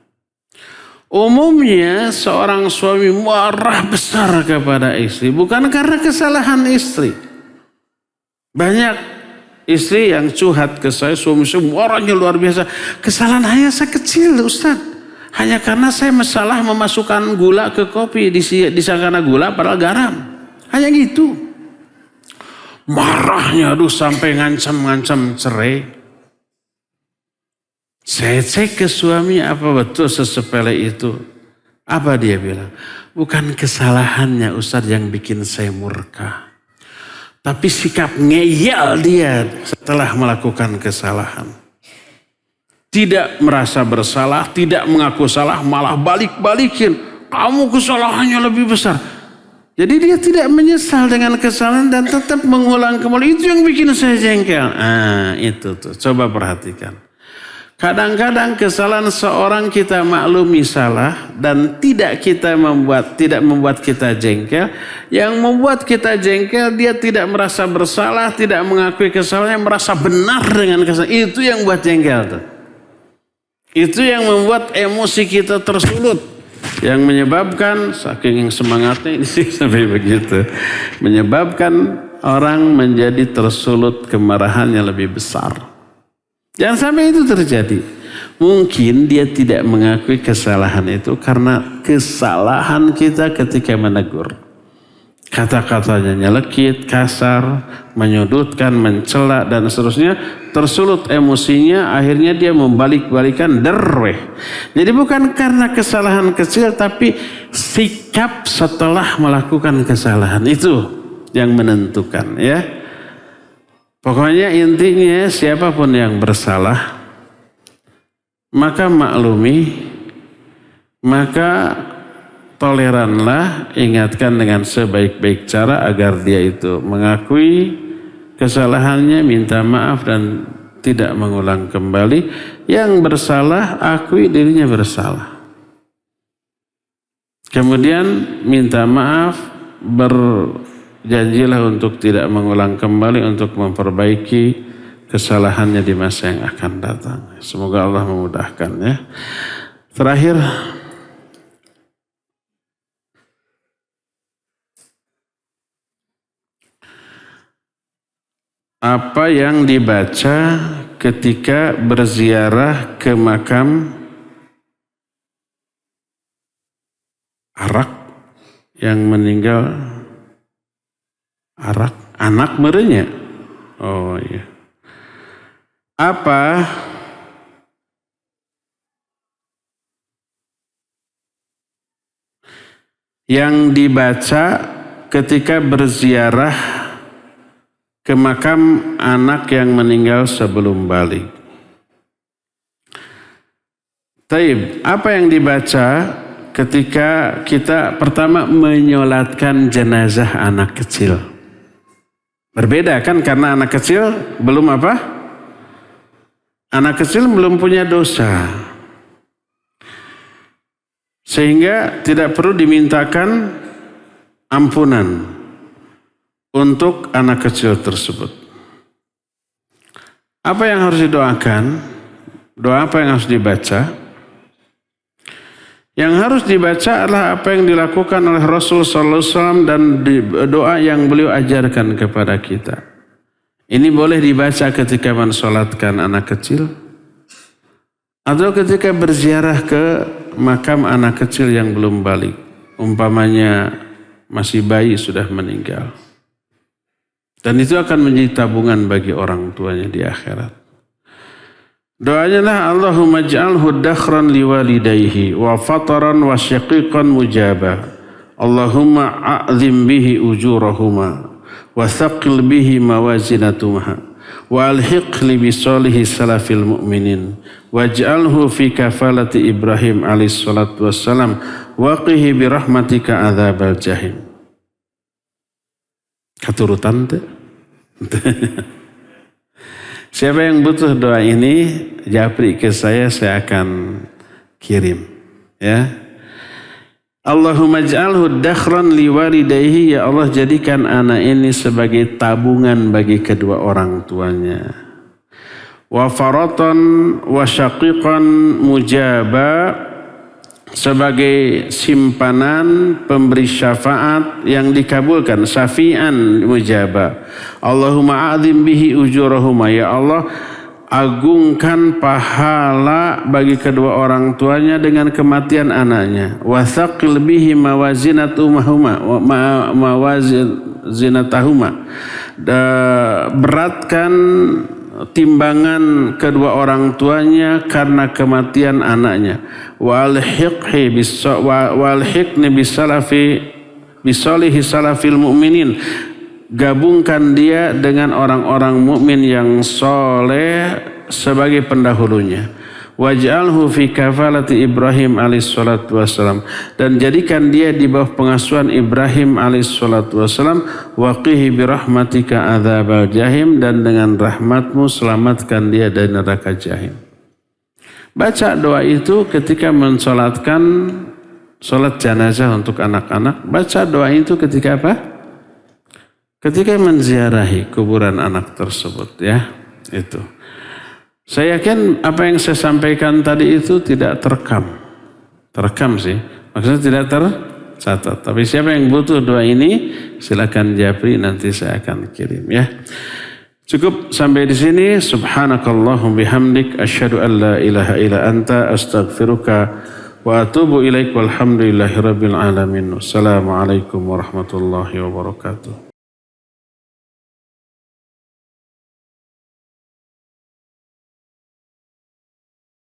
Umumnya seorang suami marah besar kepada istri bukan karena kesalahan istri. Banyak istri yang curhat ke saya, suami saya marahnya luar biasa. Kesalahan hanya saya kecil, Ustaz. Hanya karena saya salah memasukkan gula ke kopi, disangka gula padahal garam. Hanya gitu. marahnya aduh sampai ngancam-ngancam cerai. Saya cek ke suami, apa betul sesepele itu? Apa dia bilang? Bukan kesalahannya Ustaz yang bikin saya murka. Tapi sikap ngeyel dia setelah melakukan kesalahan. Tidak merasa bersalah, tidak mengaku salah, malah balik-balikin. Kamu kesalahannya lebih besar. Jadi dia tidak menyesal dengan kesalahan dan tetap mengulang kembali. Itu yang bikin saya jengkel. Itu tuh, coba perhatikan. Kadang-kadang kesalahan seorang kita maklumi salah dan tidak membuat kita jengkel. Yang membuat kita jengkel dia tidak merasa bersalah, tidak mengakui kesalahannya, merasa benar dengan kesalahan. Itu yang buat jengkel tuh. Itu yang membuat emosi kita tersulut. Yang menyebabkan saking semangatnya ini sih sampai begitu. Menyebabkan orang menjadi tersulut kemarahannya lebih besar. Jangan sampai itu terjadi. Mungkin dia tidak mengakui kesalahan itu karena kesalahan kita ketika menegur. Kata-katanya nyelekit, kasar, menyudutkan, mencela dan seterusnya. Tersulut emosinya, akhirnya dia membalik-balikan derweh. Jadi bukan karena kesalahan kecil, tapi sikap setelah melakukan kesalahan itu yang menentukan, ya. Pokoknya intinya siapapun yang bersalah, maka maklumi, maka toleranlah, ingatkan dengan sebaik-baik cara agar dia itu mengakui kesalahannya, minta maaf dan tidak mengulang kembali. Yang bersalah, akui dirinya bersalah. Kemudian minta maaf, janjilah untuk tidak mengulang kembali, untuk memperbaiki kesalahannya di masa yang akan datang. Semoga Allah memudahkan, ya. Terakhir, apa yang dibaca ketika berziarah ke makam Arak yang meninggal? Anak merenya. Oh iya. Apa yang dibaca ketika berziarah ke makam anak yang meninggal sebelum balik? Taib, apa yang dibaca ketika kita pertama menyolatkan jenazah anak kecil? Berbeda kan, karena anak kecil belum apa? Anak kecil belum punya dosa. Sehingga tidak perlu dimintakan ampunan untuk anak kecil tersebut. Apa yang harus didoakan? Doa apa yang harus dibaca? Yang harus dibaca adalah apa yang dilakukan oleh Rasul sallallahu alaihi wasallam dan doa yang beliau ajarkan kepada kita. Ini boleh dibaca ketika mensolatkan anak kecil atau ketika berziarah ke makam anak kecil yang belum balik. Umpamanya masih bayi sudah meninggal. Dan itu akan menjadi tabungan bagi orang tuanya di akhirat. Doanya lah, Allahumma ij'alhu dakhran liwalidayhi wa fataran wa syaqiqan mujaba. Allahumma a'zim bihi ujurahuma wa thaqil bihi mawazinatumaha wa alhiq li bisalihi salafil mu'minin waj'alhu fi kafalati Ibrahim alaihi salatu wassalam wa qihi birahmatika adzabal jahim. Katurutan teh. Siapa yang butuh doa ini, japri ke saya akan kirim. Ya. Allahumma ij'alhu dakhran liwalidayhi, ya Allah jadikan anak ini sebagai tabungan bagi kedua orang tuanya. Wa faratan wa syaqiqan mujaba, sebagai simpanan pemberi syafaat yang dikabulkan, syafi'an mujaba. Allahumma a'zim bihi ujurahuma, ya Allah agungkan pahala bagi kedua orang tuanya dengan kematian anaknya. Wa thaqil bihi mawazinatahuma beratkan timbangan kedua orang tuanya karena kematian anaknya. Walhiqni bisalihi salafil mu'minin. Gabungkan dia dengan orang-orang mukmin yang soleh sebagai pendahulunya. Waj'alhu fi kafalati Ibrahim alaihissalatu wassalam, dan jadikan dia di bawah pengasuhan Ibrahim alaihissalatu wassalam. Waqihi birahmatika adzabal jahim, dan dengan rahmatmu selamatkan dia dari neraka jahim. Baca doa itu ketika mensolatkan solat jenazah untuk anak-anak. Baca doa itu ketika apa? Ketika menziarahi kuburan anak tersebut, ya. Itu. Saya yakin apa yang saya sampaikan tadi itu tidak terekam. Terekam sih, maksudnya tidak tercatat. Tapi siapa yang butuh doa ini, silakan japri, nanti saya akan kirim, ya. Cukup sampai di sini. Subhanakallahum bihamdik, asyhadu an la ilaha illa anta, astaghfiruka wa atubu ilaik, walhamdulillahi rabbil alamin. Wassalamualaikum warahmatullahi wabarakatuh.